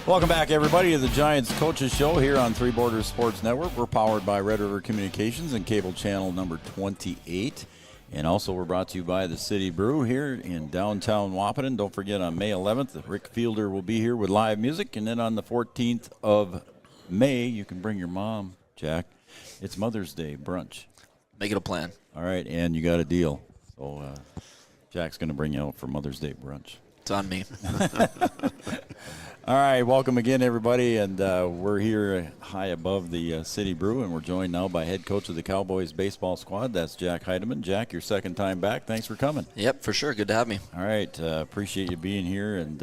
Welcome back, everybody, to the Giants Coaches Show here on Three Borders Sports Network. We're powered by Red River Communications and cable channel number 28. And also we're brought to you by the City Brew here in downtown Wahpeton. Don't forget, on May 11th, Rick Fielder will be here with live music. And then on the 14th of May, you can bring your mom, Jack. It's Mother's Day brunch. Make it a plan. All right, and you got a deal. So Jack's going to bring you out for Mother's Day brunch. It's on me. All right, welcome again, everybody, and we're here high above the City Brew, and we're joined now by head coach of the Cowboys baseball squad. That's Jack Heidemann. Jack, your second time back. Thanks for coming. Yep, for sure. Good to have me. All right, appreciate you being here, and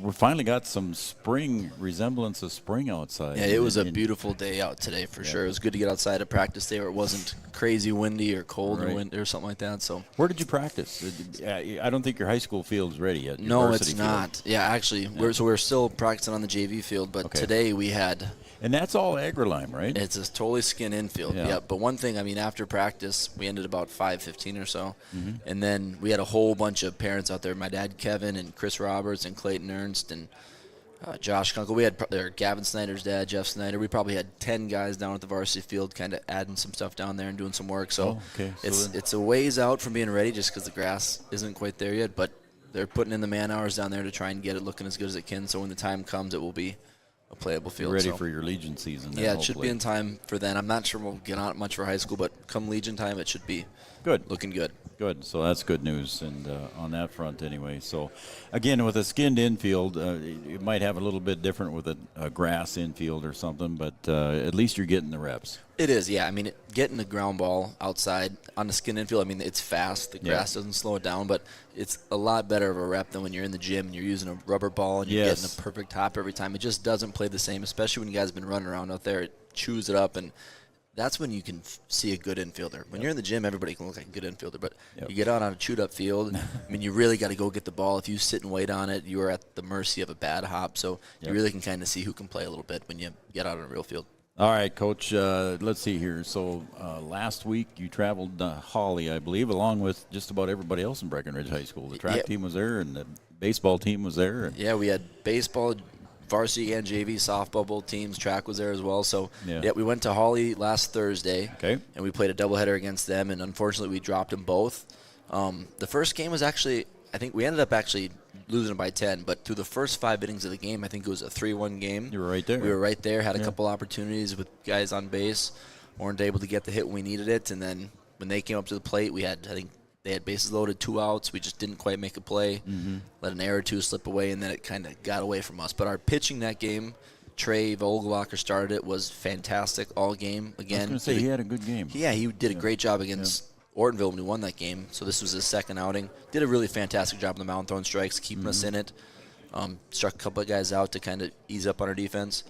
we finally got some spring resemblance of spring outside. Yeah, it was a beautiful day out today for sure. It was good to get outside a practice day where it wasn't crazy windy or cold or windy or something like that. So where did you practice? I don't think your high school field's ready yet. No, it's not. Yeah, actually, we're still practicing on the JV field, but today we had. And that's all AgriLime, right? It's a totally skin infield. Yeah. But one thing, I mean, after practice, we ended about 5:15 or so, and then we had a whole bunch of parents out there. My dad, Kevin, and Chris Roberts, and Clayton Ernst, and Josh Kunkel. We had Gavin Snyder's dad, Jeff Snyder. We probably had 10 guys down at the varsity field, kind of adding some stuff down there and doing some work. So, it's a ways out from being ready, just because the grass isn't quite there yet. But they're putting in the man hours down there to try and get it looking as good as it can. So when the time comes, it will be a playable field. You're ready for your Legion season. Yeah, it should be in time for then. I'm not sure we'll get on it much for high school, but come Legion time, it should be good. Looking good. Good. So that's good news, and on that front anyway. So, again, with a skinned infield, it might have a little bit different with a grass infield or something, but at least you're getting the reps. It is, yeah. I mean, getting the ground ball outside on the skin infield, I mean, it's fast. The grass doesn't slow it down, but it's a lot better of a rep than when you're in the gym and you're using a rubber ball and you're getting a perfect hop every time. It just doesn't play the same, especially when you guys have been running around out there. It chews it up, and that's when you can see a good infielder. When you're in the gym, everybody can look like a good infielder, but you get out on a chewed-up field, I mean, you really got to go get the ball. If you sit and wait on it, you are at the mercy of a bad hop, so you really can kind of see who can play a little bit when you get out on a real field. All right, Coach, let's see here. So last week you traveled to Holly, I believe, along with just about everybody else in Breckenridge High School. The track team was there, and the baseball team was there. Yeah, we had baseball, varsity and JV, softball, both teams. Track was there as well. So, we went to Holly last Thursday, and we played a doubleheader against them, and unfortunately we dropped them both. The first game was actually, I think we ended up actually losing by 10, but through the first 5 innings of the game, I think it was a 3-1 game. You were right there. We were right there, had a couple opportunities with guys on base, weren't able to get the hit when we needed it, and then when they came up to the plate, we had, I think, they had bases loaded, 2 outs. We just didn't quite make a play. Let an error or two slip away, and then it kind of got away from us. But our pitching that game, Trey Vogelwacher started it, was fantastic all game. Again, I was going to say, he had a good game. Yeah, he did a great job against Ortonville when we won that game. So this was his second outing. Did a really fantastic job on the mound, throwing strikes, keeping us in it. Struck a couple of guys out to kind of ease up on our defense.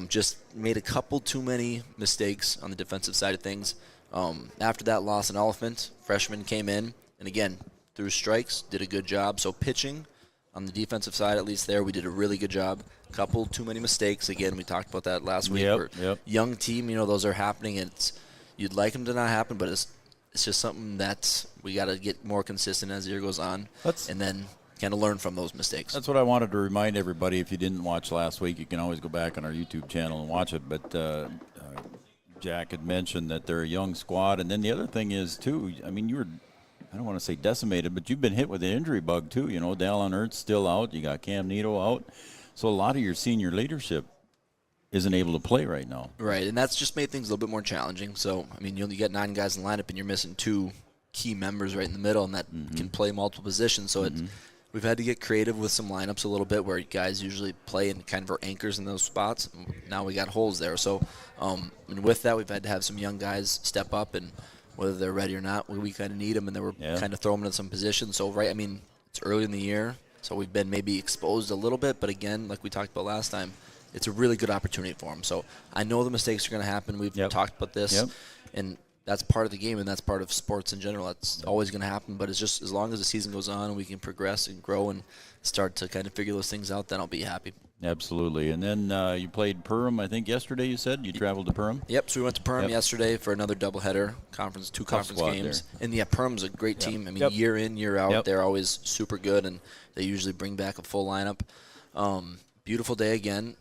Just made a couple too many mistakes on the defensive side of things. After that loss in Elephant, freshman came in, and again, threw strikes, did a good job. So pitching, on the defensive side, at least there, we did a really good job. Couple too many mistakes. Again, we talked about that last week. Young team, those are happening, and you'd like them to not happen, but it's just something that we got to get more consistent as the year goes on, and then kind of learn from those mistakes. That's what I wanted to remind everybody. If you didn't watch last week, you can always go back on our YouTube channel and watch it. But Jack had mentioned that they're a young squad. And then the other thing is, too, I mean, you were, I don't want to say decimated, but you've been hit with an injury bug, too. Dallin Ertz still out. You got Cam Nito out. So a lot of your senior leadership isn't able to play right now. Right, and that's just made things a little bit more challenging. So, I mean, you got 9 guys in the lineup, and you're missing 2 key members right in the middle, and that can play multiple positions. So we've had to get creative with some lineups a little bit where guys usually play and kind of are anchors in those spots. Now we got holes there. So and with that, we've had to have some young guys step up, and whether they're ready or not, we kind of need them, and then we're kind of throw them in some positions. So, it's early in the year, so we've been maybe exposed a little bit. But again, like we talked about last time, it's a really good opportunity for them. So I know the mistakes are going to happen. We've talked about this, and that's part of the game, and that's part of sports in general. That's always going to happen. But it's just as long as the season goes on and we can progress and grow and start to kind of figure those things out, then I'll be happy. Absolutely. And then you played Perham, I think, yesterday, you said? You traveled to Perham? Yep, so we went to Perham yesterday for another doubleheader, two conference games. There. And, Perham's a great team. I mean, year in, year out, they're always super good, and they usually bring back a full lineup. Beautiful day again.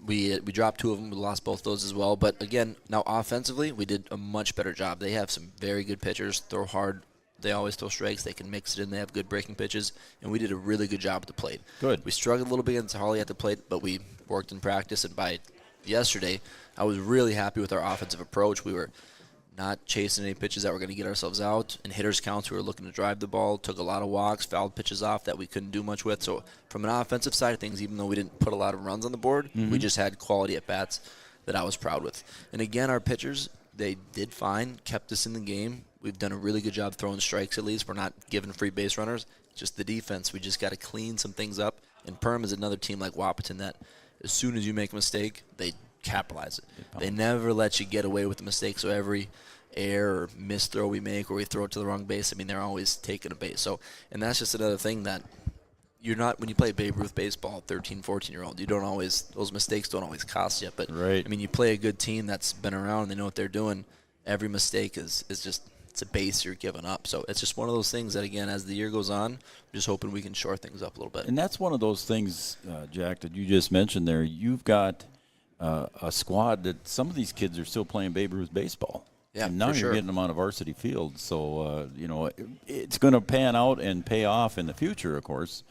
We dropped 2 of them. We lost both those as well. But, again, now offensively, we did a much better job. They have some very good pitchers, throw hard. They always throw strikes. They can mix it in. They have good breaking pitches. And we did a really good job at the plate. Good. We struggled a little bit against Holly at the plate, but we worked in practice. And by yesterday, I was really happy with our offensive approach. We were not chasing any pitches that were going to get ourselves out. In hitters counts, we were looking to drive the ball, took a lot of walks, fouled pitches off that we couldn't do much with. So from an offensive side of things, even though we didn't put a lot of runs on the board, we just had quality at-bats that I was proud with. And again, our pitchers, they did fine, kept us in the game. We've done a really good job throwing strikes at least. We're not giving free base runners. Just the defense. We just got to clean some things up. And Perham is another team like Wahpeton that as soon as you make a mistake, they capitalize it. They never let you get away with a mistake. So every error or missed throw we make or we throw it to the wrong base, they're always taking a base. So, and that's just another thing that you're not, when you play Babe Ruth baseball, 13, 14-year-old, you don't always, those mistakes don't always cost you. But, you play a good team that's been around and they know what they're doing. Every mistake is just, it's a base you're giving up. So it's just one of those things that, again, as the year goes on, I'm just hoping we can shore things up a little bit. And that's one of those things, Jack, that you just mentioned there. You've got a squad that some of these kids are still playing Babe Ruth baseball. Yeah, and now you're getting them on a varsity field. So, it's going to pan out and pay off in the future, of course.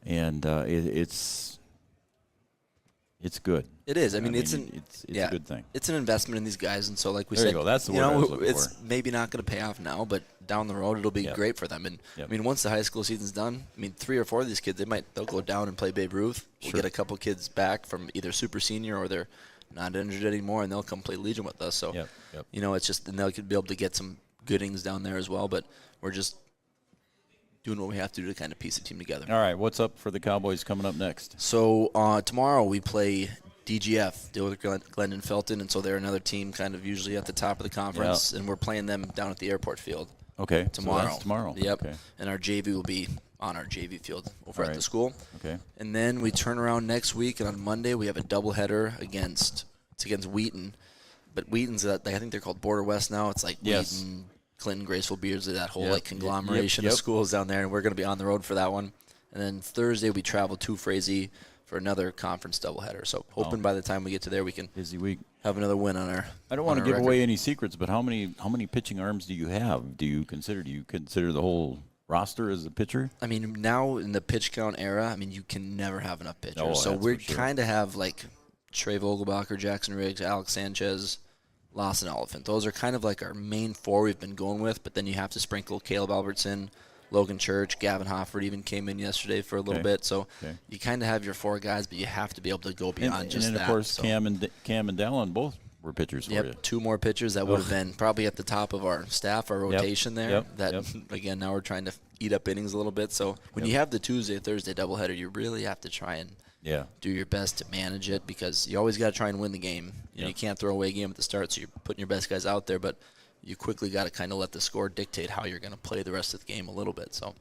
And it's good. It is. It's a good thing. It's an investment in these guys, and so like we there said, you go. That's the word I was looking it's for. maybe not going to pay off now, but down the road it'll be great for them. And once the high school season's done, 3 or 4 of these kids, they'll go down and play Babe Ruth. We'll get a couple kids back from either super senior or they're not injured anymore, and they'll come play Legion with us. So, it's just, and they'll be able to get some good innings down there as well. But we're just doing what we have to do to kind of piece the team together. All right, what's up for the Cowboys coming up next? So tomorrow we play DGF, Dillard Glendon Felton, and so they're another team kind of usually at the top of the conference, and we're playing them down at the airport field. Okay, tomorrow. So that's tomorrow. Yep. Okay. And our JV will be on our JV field over at right. the school. Okay. And then we turn around next week, and on Monday we have a doubleheader against Wheaton. But Wheaton's, I think they're called Border West now. It's like Wheaton, Clinton, Graceville, Beardsley, that whole conglomeration of schools down there, and we're going to be on the road for that one. And then Thursday we travel to Frazee for another conference doubleheader. So hoping by the time we get to there, we can busy week have another win on our. I don't want to give away any secrets, but how many pitching arms do you have? Do you consider the whole roster as a pitcher? Now in the pitch count era, you can never have enough pitchers. So we kind of have like Trey Vogelbacher, Jackson Riggs, Alex Sanchez, Lawson Elephant. Those are kind of like our main 4 we've been going with, but then you have to sprinkle Caleb Albertson, Logan Church, Gavin Hofford even came in yesterday for a little bit. So you kind of have your 4 guys, but you have to be able to go beyond just that. And then, of course, Cam and Dallin both were pitchers for you. 2 more pitchers that would have been probably at the top of our staff, our rotation there. Again, now we're trying to eat up innings a little bit. So when you have the Tuesday, Thursday doubleheader, you really have to try and do your best to manage it, because you always got to try and win the game. You can't throw away a game at the start, so you're putting your best guys out there, but you quickly got to kind of let the score dictate how you're going to play the rest of the game a little bit. So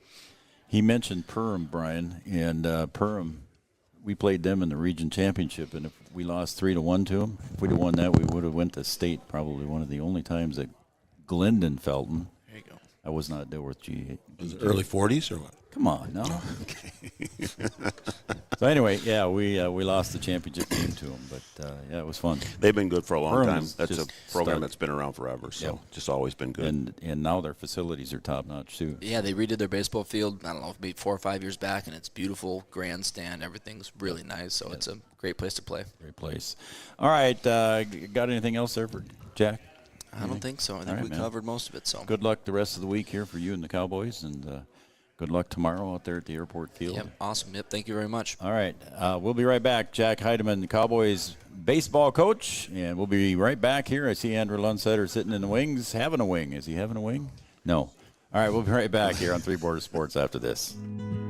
he mentioned Perham, Brian, and Perham, we played them in the region championship, and if we lost 3-1 to them, if we'd have won that, we would have went to state. Probably one of the only times that Glendon Felton. There you go. I was not there with G. Was it early 40s or what? Come on, no. Okay. So anyway, we lost the championship game to them, but it was fun. They've been good for a long time. That's a program started. that's been around forever, so just always been good. And now their facilities are top notch too. Yeah, they redid their baseball field, I don't know, maybe 4 or 5 years back, and it's beautiful, grandstand, everything's really nice, so it's a great place to play. Great place. All right, got anything else there for Jack? I don't think so. I think we covered most of it. So good luck the rest of the week here for you and the Cowboys, and Good luck tomorrow out there at the airport field. Yep, awesome. Yep, thank you very much. All right, we'll be right back. Jack Heidemann, the Cowboys baseball coach, and we'll be right back here. I see Andrew Lundstetter sitting in the wings, having a wing. Is he having a wing? No. All right, we'll be right back here on Three Border Sports after this.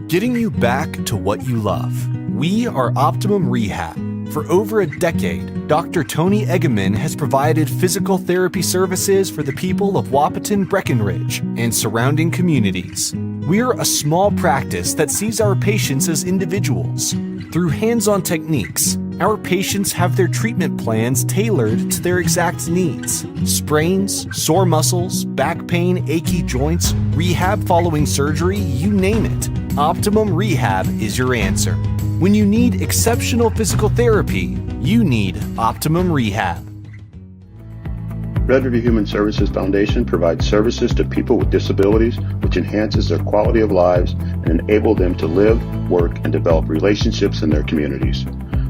Getting you back to what you love. We are Optimum Rehab. For over a decade, Dr. Tony Egeman has provided physical therapy services for the people of Wahpeton, Breckenridge, and surrounding communities. We're a small practice that sees our patients as individuals. Through hands-on techniques, our patients have their treatment plans tailored to their exact needs. Sprains, sore muscles, back pain, achy joints, rehab following surgery, you name it. Optimum Rehab is your answer. When you need exceptional physical therapy, you need Optimum Rehab. Red River Human Services Foundation provides services to people with disabilities, which enhances their quality of lives and enable them to live, work, and develop relationships in their communities.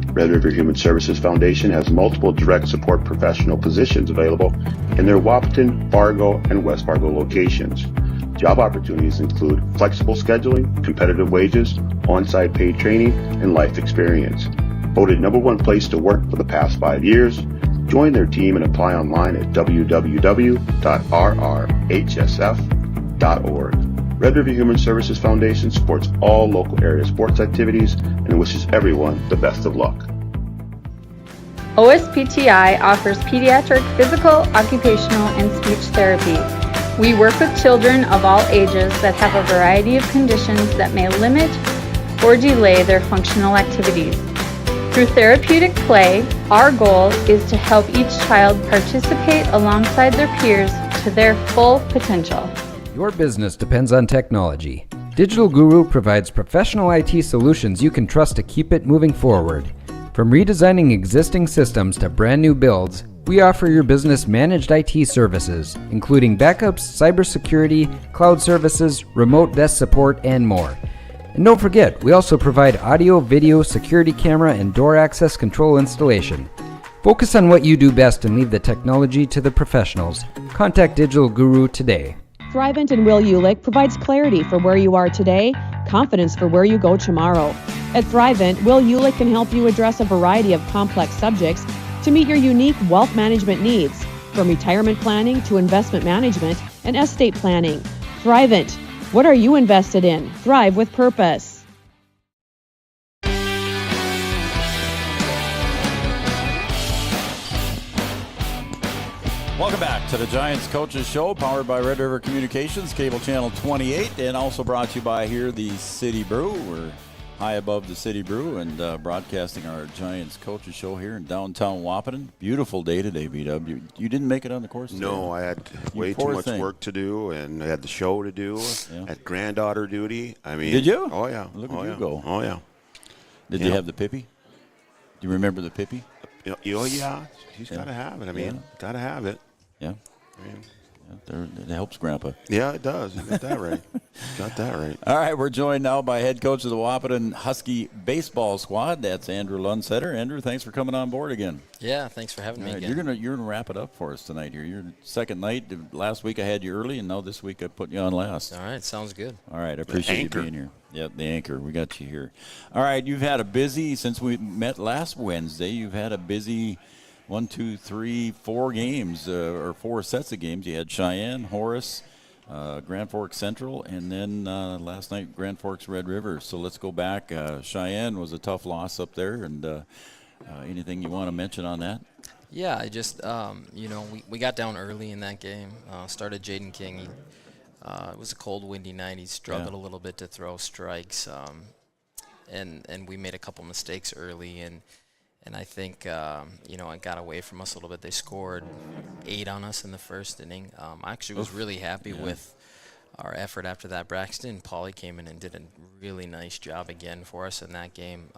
Red River Human Services Foundation has multiple direct support professional positions available in their Wahpeton, Fargo, and West Fargo locations. Job opportunities include flexible scheduling, competitive wages, on-site paid training, and life experience. Voted #1 place to work for the past 5 years, join their team and apply online at www.rrhsf.org. Red River Human Services Foundation supports all local area sports activities and wishes everyone the best of luck. OSPTI offers pediatric physical, occupational, and speech therapy. We work with children of all ages that have a variety of conditions that may limit or delay their functional activities. Through therapeutic play, our goal is to help each child participate alongside their peers to their full potential. Your business depends on technology. Digital Guru provides professional IT solutions you can trust to keep it moving forward. From redesigning existing systems to brand new builds, we offer your business managed IT services, including backups, cybersecurity, cloud services, remote desk support, and more. And don't forget, we also provide audio, video, security camera, and door access control installation. Focus on what you do best and leave the technology to the professionals. Contact Digital Guru today. Thrivent and Will Ulick provides clarity for where you are today, confidence for where you go tomorrow. At Thrivent, Will Ulick can help you address a variety of complex subjects to meet your unique wealth management needs, from retirement planning to investment management and estate planning. Thrivent. What are you invested in? Thrive with purpose. Welcome back to the Giants Coaches Show, powered by Red River Communications, cable channel 28, and also brought to you by here, the City Brew. We're high above the City Brew and broadcasting our Giants Coaches Show here in downtown Wahpeton. Beautiful day today, B-Dub. You didn't make it on the course today? No, I had way too much work to do, and I had the show to do. Yeah. Had granddaughter duty. I mean, did you? Oh yeah. Look at you go. Oh yeah. Did they have the Pippi? Do you remember the Pippi? Oh yeah. She's got to have it. I mean, got to have it. Yeah. I mean, it helps Grandpa. Yeah, it does. You got that right. Got that right. All right, we're joined now by head coach of the Wahpeton Husky baseball squad. That's Andrew Lundstetter. Andrew, thanks for coming on board again. Yeah, thanks for having me again. You're gonna wrap it up for us tonight here. Your second night. Last week I had you early, and now this week I put you on last. All right, sounds good. All right, I appreciate you being here. Yep, the anchor. We got you here. All right, you've had a busy, since we met last Wednesday, you've had a busy 4 games, or 4 sets of games. You had Cheyenne, Horace, Grand Forks Central, and then last night Grand Forks Red River. So let's go back. Cheyenne was a tough loss up there, and anything you want to mention on that? Yeah, I just, we got down early in that game. Started Jaden King. It was a cold, windy night. He struggled a little bit to throw strikes, and we made a couple mistakes early, and I think, it got away from us a little bit. They scored 8 on us in the first inning. I actually was really happy with our effort after that. Braxton and Pauly came in and did a really nice job again for us in that game.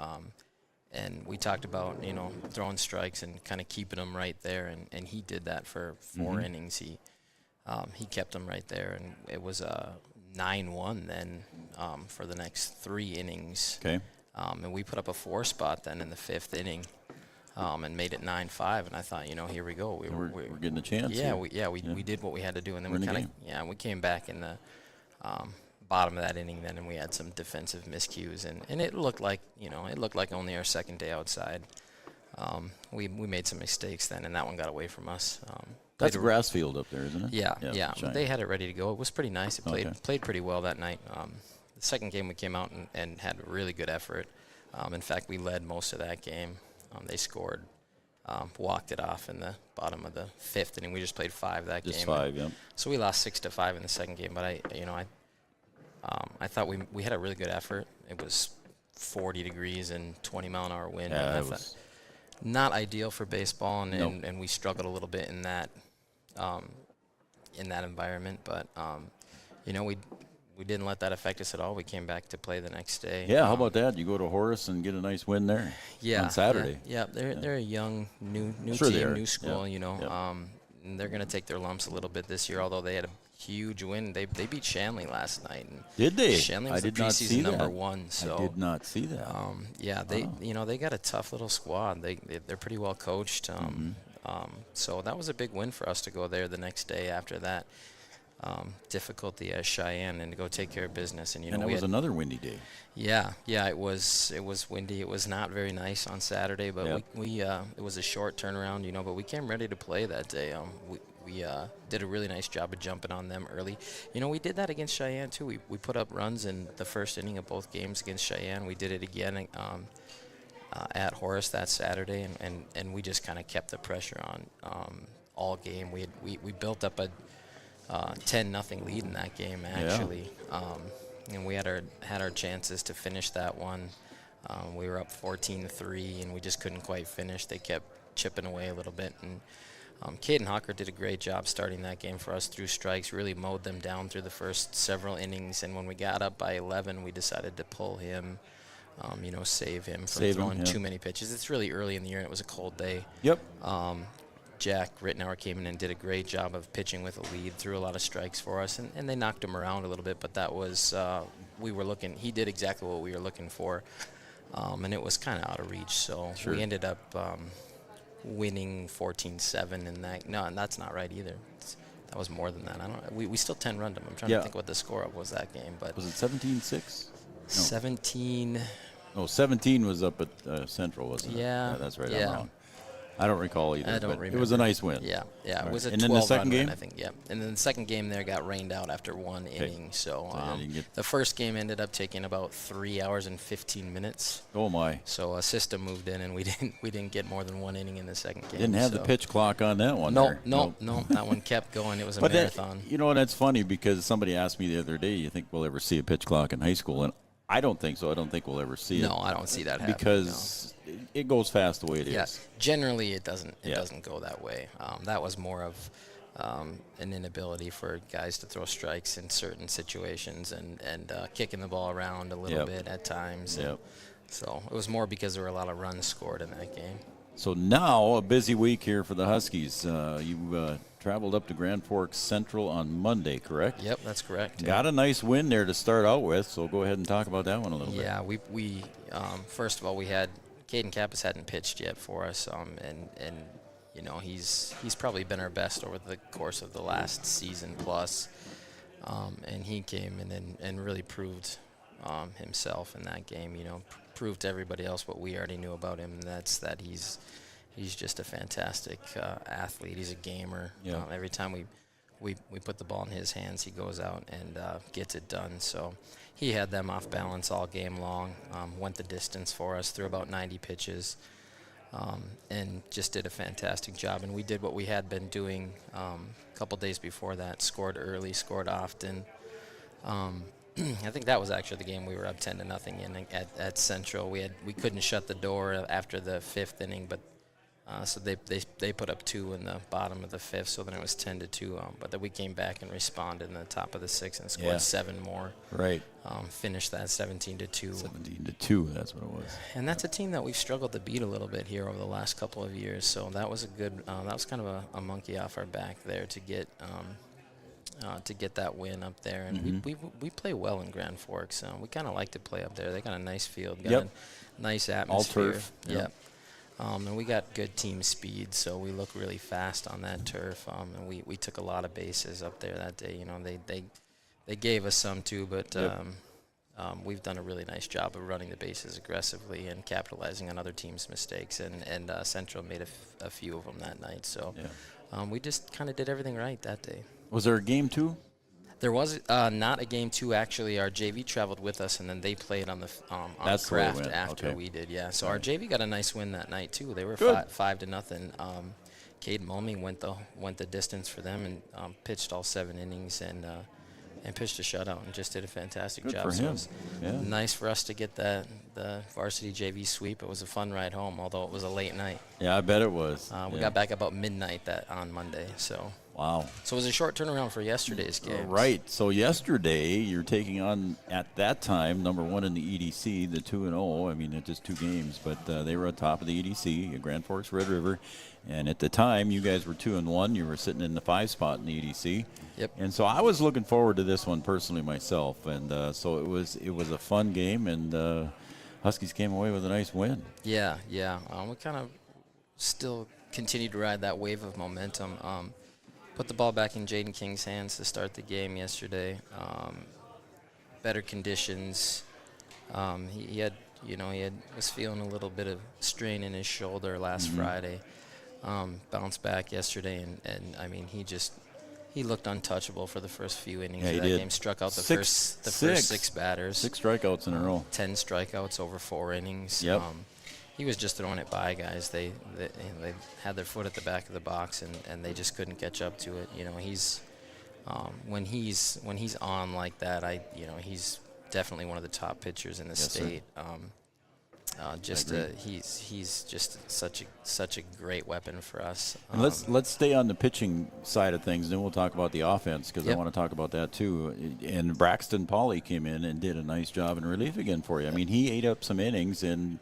And we talked about, throwing strikes and kind of keeping them right there, and he did that for 4 innings. He kept them right there, and it was a 9-1 then for the next 3 innings. Okay. And we put up a 4 spot then in the 5th inning. And made it 9-5, and I thought, here we go. We're getting a chance. Yeah, we did what we had to do, and then we came back in the bottom of that inning then, and we had some defensive miscues, and it looked like only our second day outside. We made some mistakes then, and that one got away from us. That's a grass field up there, isn't it? Yeah. They had it ready to go. It was pretty nice. It played pretty well that night. The second game we came out and had a really good effort. In fact, we led most of that game. They scored, walked it off in the bottom of the fifth inning. We just played 5 that game. Just 5, yeah. So we lost 6-5 in the second game. But I thought we had a really good effort. It was 40 degrees and 20-mile-an-hour wind. Yeah, it was not ideal for baseball, and we struggled a little bit in that environment. But we didn't let that affect us at all. We came back to play the next day. Yeah, how about that? You go to Horace and get a nice win there on Saturday. Yeah, they're a young, new Sure team, new school, and they're going to take their lumps a little bit this year, although they had a huge win. They beat Shanley last night. And did they? Shanley was I did the not preseason see number that. 1. So I did not see that. They got a tough little squad. They're pretty well coached. So that was a big win for us to go there the next day after that difficulty at Cheyenne and to go take care of business. And it was another windy day. Yeah, it was windy. It was not very nice on Saturday, but we it was a short turnaround, but we came ready to play that day. We did a really nice job of jumping on them early. We did that against Cheyenne too. We put up runs in the first inning of both games against Cheyenne. We did it again at Horace that Saturday, and we just kind of kept the pressure on all game. We built up a 10-0 lead in that game actually, and we had our chances to finish that one. We were up 14-3, and we just couldn't quite finish. They kept chipping away a little bit, and Caden Hawker did a great job starting that game for us through strikes, really mowed them down through the first several innings, and when we got up by 11, we decided to pull him, save him from throwing too many pitches. It's really early in the year, and it was a cold day. Yep. Jack Rittenauer came in and did a great job of pitching with a lead, threw a lot of strikes for us, and they knocked him around a little bit, but that was, he did exactly what we were looking for, and it was kind of out of reach, so we ended up winning 14-7 in that. No, and that's not right either. That was more than that. We still 10-runned them. I'm trying to think what the score was that game, but was it 17-6? No. 17. No, 17 was up at Central, wasn't it? Yeah, that's right. I'm wrong. I don't recall either. I don't remember. It was a nice win. Yeah. Right. It was a 12-run win, I think. Yeah, and then the second game there got rained out after one inning. So the first game ended up taking about 3 hours and 15 minutes. Oh my! So a system moved in, and we didn't get more than one inning in the second game. Didn't have the pitch clock on that one. No, that one kept going. It was a marathon. And that's funny because somebody asked me the other day, "You think we'll ever see a pitch clock in high school?" And I don't think so. I don't think we'll ever see it. No, I don't see that happening. Because it goes fast the way it is. Yes, generally it doesn't. It doesn't go that way. That was more of an inability for guys to throw strikes in certain situations and kicking the ball around a little bit at times. So it was more because there were a lot of runs scored in that game. So now a busy week here for the Huskies. You traveled up to Grand Forks Central on Monday, correct? Yep, that's correct. Got a nice win there to start out with, so go ahead and talk about that one a little bit. Yeah, we first of all, we had Caden Kappas hadn't pitched yet for us, and he's probably been our best over the course of the last season plus, and he came in and really proved himself in that game. Proved to everybody else what we already knew about him, and that's that he's just a fantastic athlete. He's a gamer. Every time we put the ball in his hands, he goes out and gets it done. So he had them off balance all game long, went the distance for us, threw about 90 pitches, and just did a fantastic job. And we did what we had been doing a couple days before that, scored early, scored often. I think that was actually the game we were up 10-0 in at Central. We couldn't shut the door after the fifth inning, but so they put up 2 in the bottom of the fifth, so then it was 10-2. But then we came back and responded in the top of the sixth and scored 7 more. Right. Finished that 17-2. 17-2, that's what it was. And that's a team that we've struggled to beat a little bit here over the last couple of years. So that was a good. That was kind of a monkey off our back there to get that win up there. And we play well in Grand Forks. We kind of like to play up there. They got a nice field, got a nice atmosphere. All turf. Yep. And we got good team speed, so we look really fast on that turf. And we took a lot of bases up there that day. They They gave us some too, but we've done a really nice job of running the bases aggressively and capitalizing on other teams' mistakes. And Central made a few of them that night. So we just kind of did everything right that day. Was there a game 2? There was not a game 2, actually. Our JV traveled with us, and then they played on the on Craft after we did. Yeah, so our JV got a nice win that night too. They were 5-0. Cade Mulmy went the distance for them and pitched all 7 innings and pitched a shutout and just did a fantastic job. For him. So it was nice for us to get the varsity JV sweep. It was a fun ride home, although it was a late night. Yeah, I bet it was. We got back about midnight on Monday. So. Wow. So it was a short turnaround for yesterday's game. Right. So yesterday, you're taking on, at that time, number 1 in the EDC, the 2-0. I mean, it's just 2 games, but they were on top of the EDC, Grand Forks Red River. And at the time, you guys were 2-1. You were sitting in the 5 spot in the EDC. Yep. And so I was looking forward to this one personally myself. And so it was a fun game, and Huskies came away with a nice win. Yeah. We kind of still continue to ride that wave of momentum. Put the ball back in Jaden King's hands to start the game yesterday. Better conditions. He was feeling a little bit of strain in his shoulder last Friday. Bounced back yesterday, and I mean he looked untouchable for the first few innings of that game. Struck out the first 6 batters. 6 strikeouts in a row. 10 strikeouts over 4 innings. Yep. He was just throwing it by guys. They had their foot at the back of the box, and they just couldn't catch up to it. You know, he's when he's on like that, he's definitely one of the top pitchers in the state. He's just such a great weapon for us. And let's stay on the pitching side of things, then we'll talk about the offense, because I want to talk about that too. And Braxton Pauley came in and did a nice job in relief again for you. I mean, he ate up some innings, and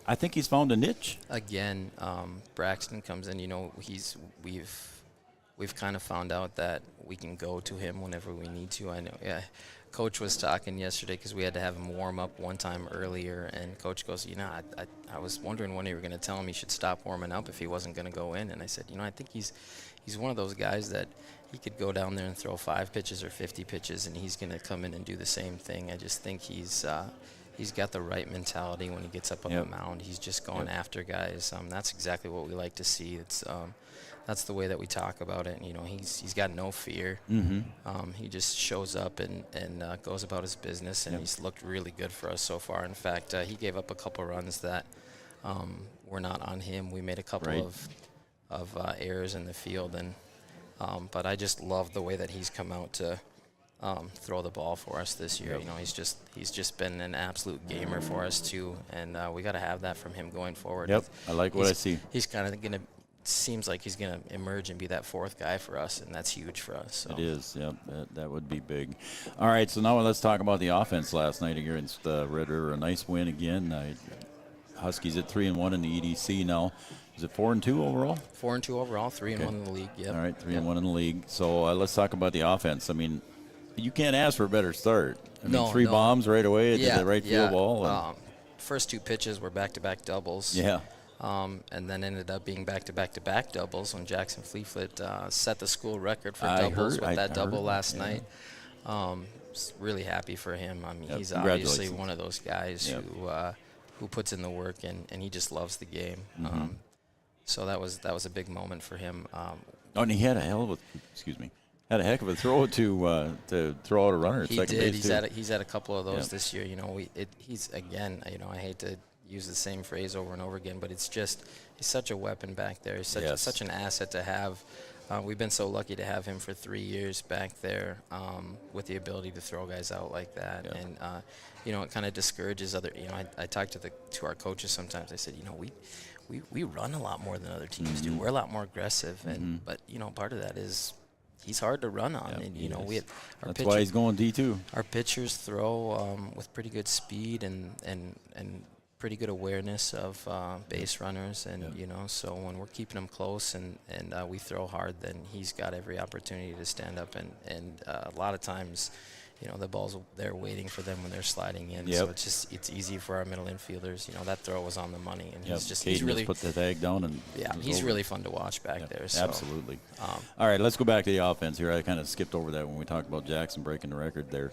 I think he's found a niche. Again, Braxton comes in. You know, we've kind of found out that we can go to him whenever we need to. I know. Yeah, Coach was talking yesterday because we had to have him warm up one time earlier, and Coach goes, I was wondering when you were going to tell him he should stop warming up if he wasn't going to go in, and I said, I think he's one of those guys that he could go down there and throw 5 pitches or 50 pitches, and he's going to come in and do the same thing. I just think he's got the right mentality when he gets up on the mound. He's just going after guys. That's exactly what we like to see. It's that's the way that we talk about it. And, he's got no fear. He just shows up and goes about his business, and he's looked really good for us so far. In fact, he gave up a couple runs that were not on him. We made a couple of errors in the field, and but I just love the way that he's come out to throw the ball for us this year. He's just been an absolute gamer for us too, and we got to have that from him going forward. Yep, I like what I see. He's kind of going to. Seems like he's going to emerge and be that 4th guy for us, and that's huge for us. So. It is, yep, that would be big. All right, so now let's talk about the offense last night against Red River. A nice win again. Huskies at 3-1 in the EDC now. Is it 4-2 overall? 4-2 overall, 3-1 in the league. Yep. All right, 3-1 in the league. So let's talk about the offense. I mean, you can't ask for a better start. I mean, 3 bombs right away at the right field ball. First 2 pitches were back-to-back doubles. Yeah. And then ended up being back-to-back doubles when Jackson Fleetfoot set the school record for doubles with that double last night. Really happy for him. I mean, he's obviously one of those guys who puts in the work, and he just loves the game. So that was a big moment for him. And he had a heck of a throw to throw out a runner at second base. He's had a couple of those this year. He's again. I hate to use the same phrase over and over again, but he's such a weapon back there. He's such an asset to have. We've been so lucky to have him for 3 years back there with the ability to throw guys out like that. And it kind of discourages other. I talk to our coaches sometimes. I said, we run a lot more than other teams do. We're a lot more aggressive, but part of that is he's hard to run on, and that's why he's going D2. Our pitchers throw with pretty good speed and pretty good awareness of base runners, and so when we're keeping them close and we throw hard, then he's got every opportunity to stand up, and a lot of times the ball's there waiting for them when they're sliding in. Yep. So it's easy for our middle infielders. That throw was on the money, and Yep. he's Caden really just put the tag down, and he's over. really fun to watch back there. So, Absolutely. All right, let's go back to the offense here. I kind of skipped over that when we talked about Jackson breaking the record there.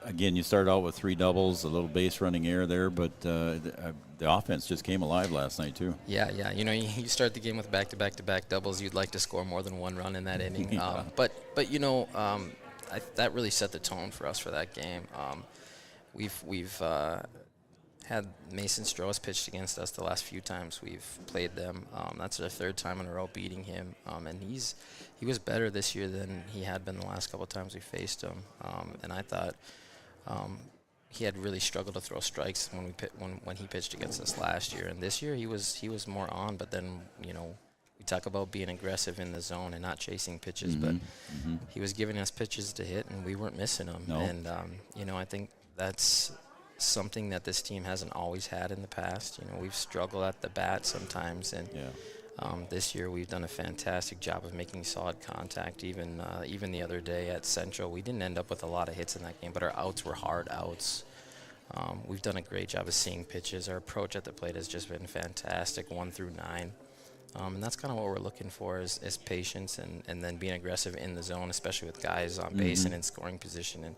Again, you started out with 3 doubles, a little base running error there, but the offense just came alive last night too. Yeah. You start the game with back-to-back doubles. You'd like to score more than 1 run in that inning. Yeah. But that really set the tone for us for that game. We've had Mason Strohs pitched against us the last few times we've played them. That's their 3rd time in a row beating him, and he was better this year than he had been the last couple of times we faced him. And I thought he had really struggled to throw strikes when he pitched against us last year. And this year he was more on. But then we talk about being aggressive in the zone and not chasing pitches, but he was giving us pitches to hit, and we weren't missing them. No. And I think that's something that this team hasn't always had in the past. We've struggled at the bat sometimes, and this year we've done a fantastic job of making solid contact. Even the other day at Central, we didn't end up with a lot of hits in that game, but our outs were hard outs. We've done a great job of seeing pitches. Our approach at the plate has just been fantastic, 1 through 9. And that's kind of what we're looking for is patience and then being aggressive in the zone, especially with guys on base and in scoring position. And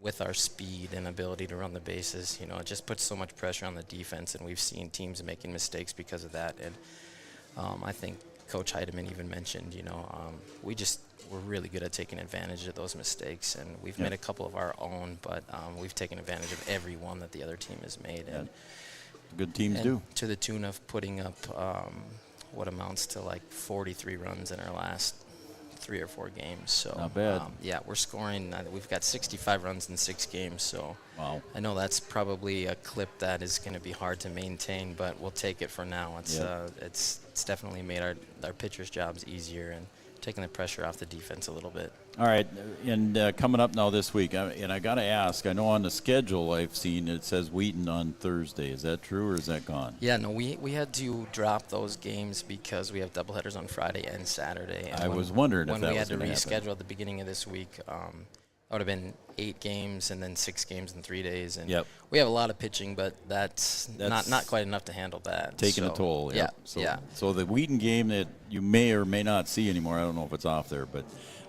with our speed and ability to run the bases, it just puts so much pressure on the defense, and we've seen teams making mistakes because of that. And I think Coach Heidemann even mentioned, we're really good at taking advantage of those mistakes, and we've made a couple of our own, but we've taken advantage of every one that the other team has made. And good teams do. To the tune of putting up what amounts to like 43 runs in our last 3 or 4 games. So not bad. We're scoring. We've got 65 runs in 6 games. So wow. I know that's probably a clip that is going to be hard to maintain, but we'll take it for now. It's definitely made our pitchers' jobs easier and taking the pressure off the defense a little bit. All right, and coming up now this week, and I got to ask, I know on the schedule I've seen it says Wheaton on Thursday. Is that true, or is that gone? Yeah, no, we had to drop those games because we have doubleheaders on Friday and Saturday. And I was wondering if that was when we had to gonna reschedule happen. at the beginning of this week, it would have been 8 games and then 6 games in 3 days. And Yep. we have a lot of pitching, but that's not quite enough to handle that. Taking a So, toll. Yeah, So, So the Wheaton game that you may or may not see anymore, I don't know if it's off there, but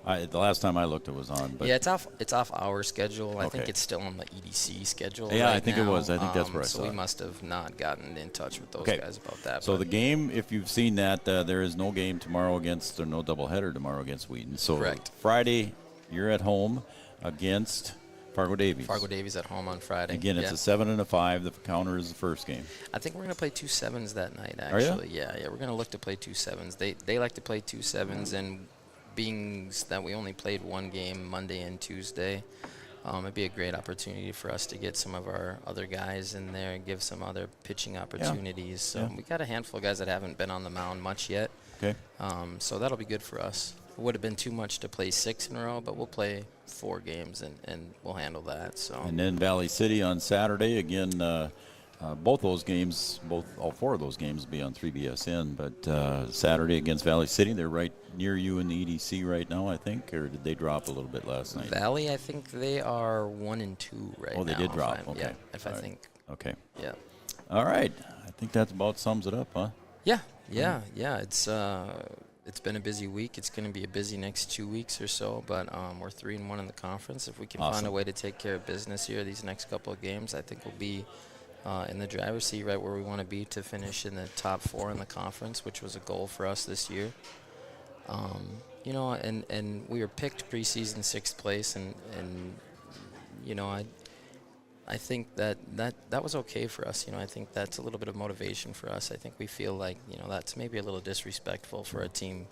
the last time I looked, it was on. But yeah, it's off our schedule. I think Okay. it's still on the EDC schedule. Yeah, right I think it now. was. I think that's where I so saw we it. must have not gotten in touch with those Okay. guys about that. So but the game, if you've seen that, there is no game tomorrow or no doubleheader tomorrow against Wheaton. So Correct. Friday, you're at home against Fargo Davies. Fargo Davies at home on Friday. Again, it's a 7 and a 5. The counter is the first game. I think we're going to play 2 7s that night, Are ya? actually. Yeah, we're going to look to play 2 7s. They like to play 2 7s, and being that we only played 1 game Monday and Tuesday, it'd be a great opportunity for us to get some of our other guys in there and give some other pitching opportunities. So Yeah. we got a handful of guys that haven't been on the mound much yet. Okay. So that'll be good for us. It would have been too much to play 6 in a row, but we'll play 4 games and we'll handle that. So. And then Valley City on Saturday. Again, both those games, all 4 of those games will be on 3BSN. But Saturday against Valley City, they're right near you in the EDC right now, I think, or did they drop a little bit last night? Valley, I think they are 1 and 2 right now. Oh, they did drop. Okay. Yeah, if All I right. think. Okay. Yeah. All right. I think that about sums it up, huh? Yeah. It's been a busy week. It's going to be a busy next 2 weeks or so, but we're 3-1 in the conference. If we can find Awesome. a way to take care of business here these next couple of games, I think we'll be in the driver's seat right where we want to be to finish in the top 4 in the conference, which was a goal for us this year. And we were picked preseason 6th place, and I think that was okay for us. I think that's a little bit of motivation for us. I think we feel like, that's maybe a little disrespectful for a team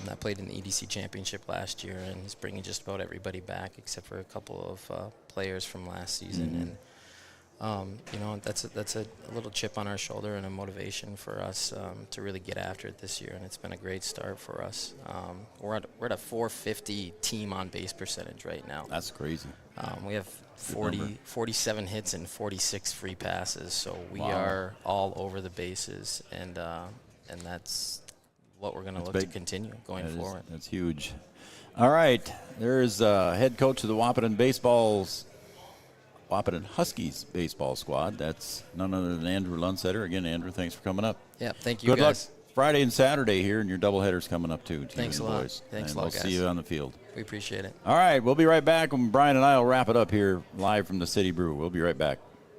that played in the EDC championship last year and is bringing just about everybody back except for a couple of players from last season. Mhm. And that's a little chip on our shoulder and a motivation for us to really get after it this year. And it's been a great start for us. We're at a 450 team on base percentage right now. That's crazy. We have 47 hits and 46 free passes, so we Wow. are all over the bases, and that's what we're going to That's look to big. continue going forward. That's huge. All right. There's head coach of the Wahpeton Huskies baseball squad. That's none other than Andrew Lundsetter. Again, Andrew, thanks for coming up. Yeah, thank you, Good guys. luck Friday and Saturday here, and your doubleheaders coming up, too. Thanks a lot. Thanks and a lot, we'll guys. see you on the field. We appreciate it. All right. We'll be right back when Brian and I will wrap it up here live from the City Brew. We'll be right back.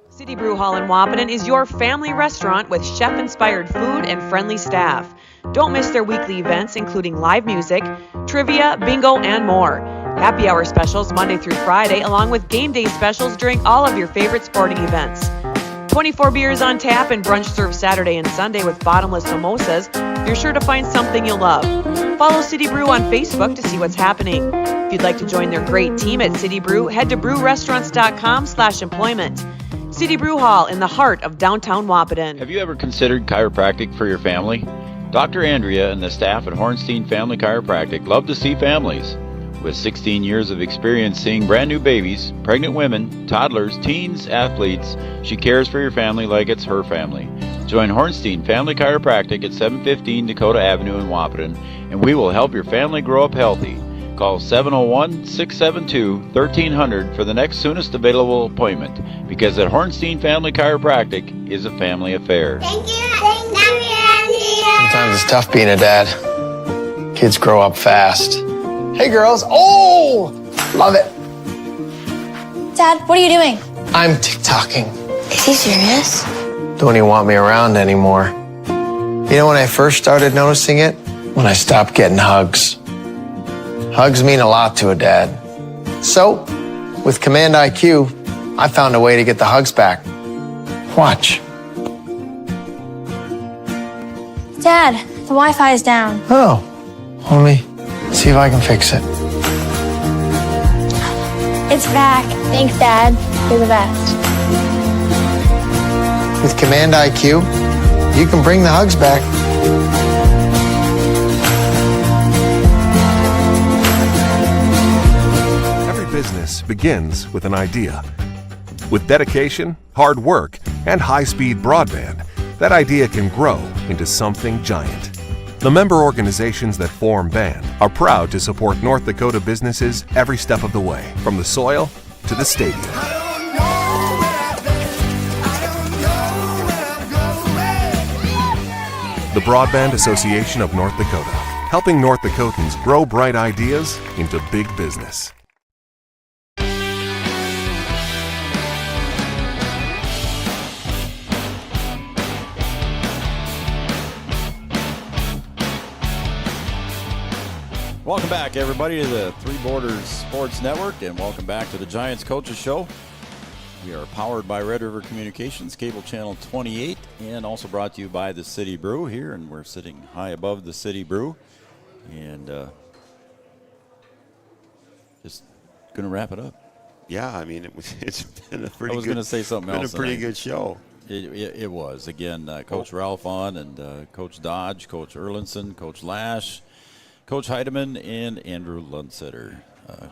City Brew Hall in Wahpeton is your family restaurant with chef-inspired food and friendly staff. Don't miss their weekly events, including live music, trivia, bingo, and more. Happy hour specials Monday through Friday, along with game day specials during all of your favorite sporting events. 24 beers on tap and brunch served Saturday and Sunday with bottomless mimosas. You're sure to find something you'll love. Follow City Brew on Facebook to see what's happening. If you'd like to join their great team at City Brew, head to brewrestaurants.com/employment. City Brew Hall in the heart of downtown Wahpeton. Have you ever considered chiropractic for your family? Dr. Andrea and the staff at Hornstein Family Chiropractic love to see families. With 16 years of experience seeing brand new babies, pregnant women, toddlers, teens, athletes, she cares for your family like it's her family. Join Hornstein Family Chiropractic at 715 Dakota Avenue in Wahpeton, and we will help your family grow up healthy. Call 701-672-1300 for the next soonest available appointment, because at Hornstein Family Chiropractic is a family affair. Thank you, Andrea. Sometimes it's tough being a dad. Kids grow up fast. Hey, girls. Oh, love it. Dad, what are you doing? I'm TikToking. Is he serious? Don't even want me around anymore. You know when I first started noticing it? When I stopped getting hugs. Hugs mean a lot to a dad. So, with Command IQ, I found a way to get the hugs back. Watch. Dad, the Wi-Fi is down. Oh, let me see if I can fix it. It's back. Thanks, Dad. You're the best. With Command IQ, you can bring the hugs back. Every business begins with an idea. With dedication, hard work, and high-speed broadband, that idea can grow into something giant. The member organizations that form BAND are proud to support North Dakota businesses every step of the way, from the soil to the stadium. The Broadband Association of North Dakota, helping North Dakotans grow bright ideas into big business. Welcome back, everybody, to the Three Borders Sports Network, and welcome back to the Giants Coaches Show. We are powered by Red River Communications, cable channel 28, and also brought to you by the City Brew here, and we're sitting high above the City Brew. And just going to wrap it up. Yeah, I mean, it's been a pretty good. I was going to say something else. It's been a pretty good show. It was. Again, Coach Ralph on, and Coach Dodge, Coach Erlinson, Coach Lash, Coach Heidemann, and Andrew Lundsetter.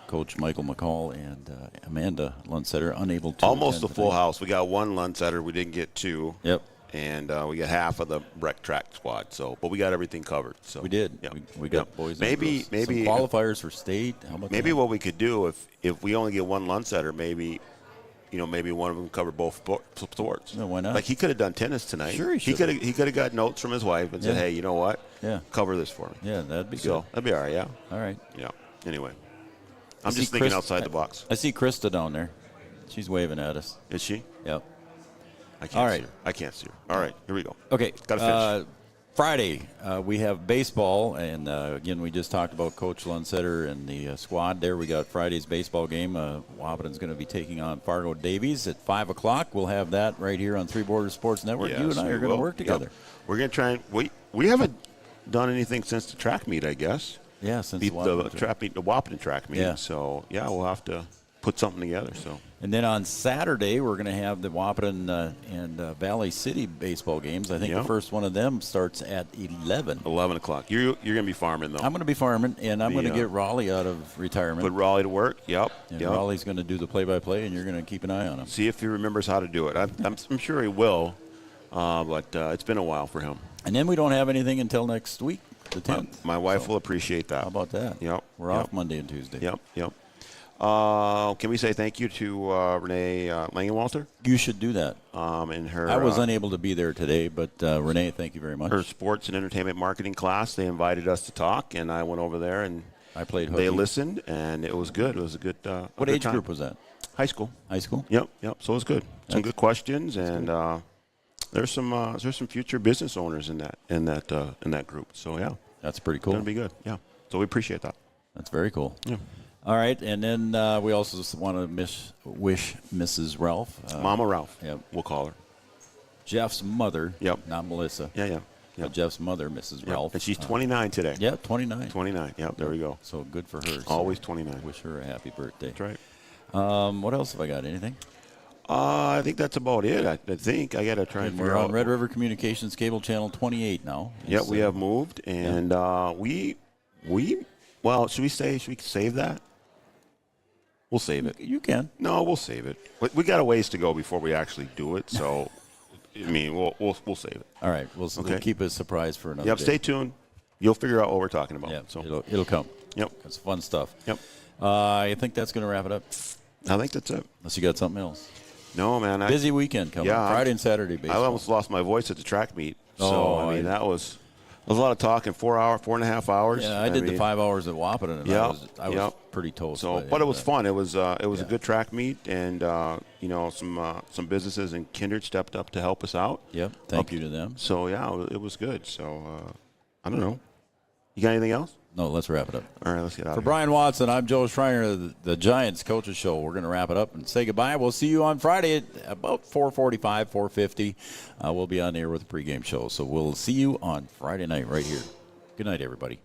Coach Michael McCall and Amanda Lundsetter unable to almost a attend full today. house. We got one Lundsetter. We didn't get two. Yep. And we got half of the Breck Track squad. So, but we got everything covered. So We did. Yep. We got Yep. boys. Maybe and girls. Some qualifiers for state. How about maybe that? what we could do if we only get one Lundsetter, maybe one of them cover both sports. No, why not? Like he could have done tennis tonight. Sure, he could have. He could have got notes from his wife and said, Yeah. "Hey, you know what? Yeah. Cover this for me." Yeah, that'd be So good. that'd be all right. Yeah. All right. Yeah. Anyway, I I'm see just thinking Chris- outside the box. I see Krista down there. She's waving at us. Is she? Yep. I can't All see right. her. I can't see her. All right, here we go. Okay. Gotta finish. Friday, we have baseball, and again, we just talked about Coach Lundsetter and the squad there. We got Friday's baseball game. Wahpeton's going to be taking on Fargo Davies at 5 o'clock. We'll have that right here on Three Borders Sports Network. Yes, you and I we are going to will. work together. Yep. We're going to try and we haven't done anything since the track meet, I guess. Yeah, since the Wahpeton track meet, the Wahpeton track meet. Yeah. So yeah, we'll have to put something together. So. And then on Saturday, we're going to have the Wahpeton and Valley City baseball games. I think Yeah. the first one of them starts at 11. 11 o'clock. You're going to be farming, though. I'm going to be farming, and I'm The, going to get Raleigh out of retirement. Put Raleigh to work. Yep. And Yep. Raleigh's going to do the play-by-play, and you're going to keep an eye on him. See if he remembers how to do it. I'm sure he will, but it's been a while for him. And then we don't have anything until next week. The 10th. My wife will appreciate that. How about that? Yep. We're off Monday and Tuesday. Yep. Can we say thank you to Renee Langenwalter? You should do that. In her, I was unable to be there today, but Renee, thank you very much. Her sports and entertainment marketing class, they invited us to talk, and I went over there and I played hooky. They listened, and it was good. It was a good. What age group was that? High school. High school. Yep. So it was good. Some good questions, and there's some future business owners in that group. So yeah, that's pretty cool. It's gonna be good. Yeah. So we appreciate that. That's very cool. Yeah. All right, and then we also just want to wish Mrs. Ralph. Mama Ralph. Yep. We'll call her. Jeff's mother. Yep. Not Melissa. Yeah. But Jeff's mother, Mrs. Ralph. And she's 29 today. Yeah, 29. 29. Yep, there we go. So good for her. Always 29. Wish her a happy birthday. That's right. What else have I got? Anything? I think that's about it. I think I got to try and figure We're out. on Red River Communications Cable Channel 28 now. Yep, we have moved, and well, should we save that? We'll save it. You can. No, we'll save it. We got a ways to go before we actually do it, so I mean, we'll save it. All right, we'll keep it a surprise for another day. Stay tuned. You'll figure out what we're talking about. Yeah, so it'll come. Yep, it's fun stuff. Yep. I think that's going to wrap it up. I think that's it. Unless you got something else. No, man. Busy weekend coming. Yeah, Friday and Saturday baseball. I almost lost my voice at the track meet. So Oh, I mean, that was a lot of talking. 4.5 hours. Yeah, I did the 5 hours at Wahpeton, and I was pretty toast. So, but it was fun. It was a good track meet, and some businesses in Kindred stepped up to help us out. Yep. Thank you to them. So yeah, it was good. So I don't know. You got anything else? No, let's wrap it up. All right, let's get out For of here. Brian Watson, I'm Joe Schreiner, the Giants Coaches Show. We're going to wrap it up and say goodbye. We'll see you on Friday at about 4:45, 4:50. We'll be on the air with the pregame show. So we'll see you on Friday night right here. Good night, everybody.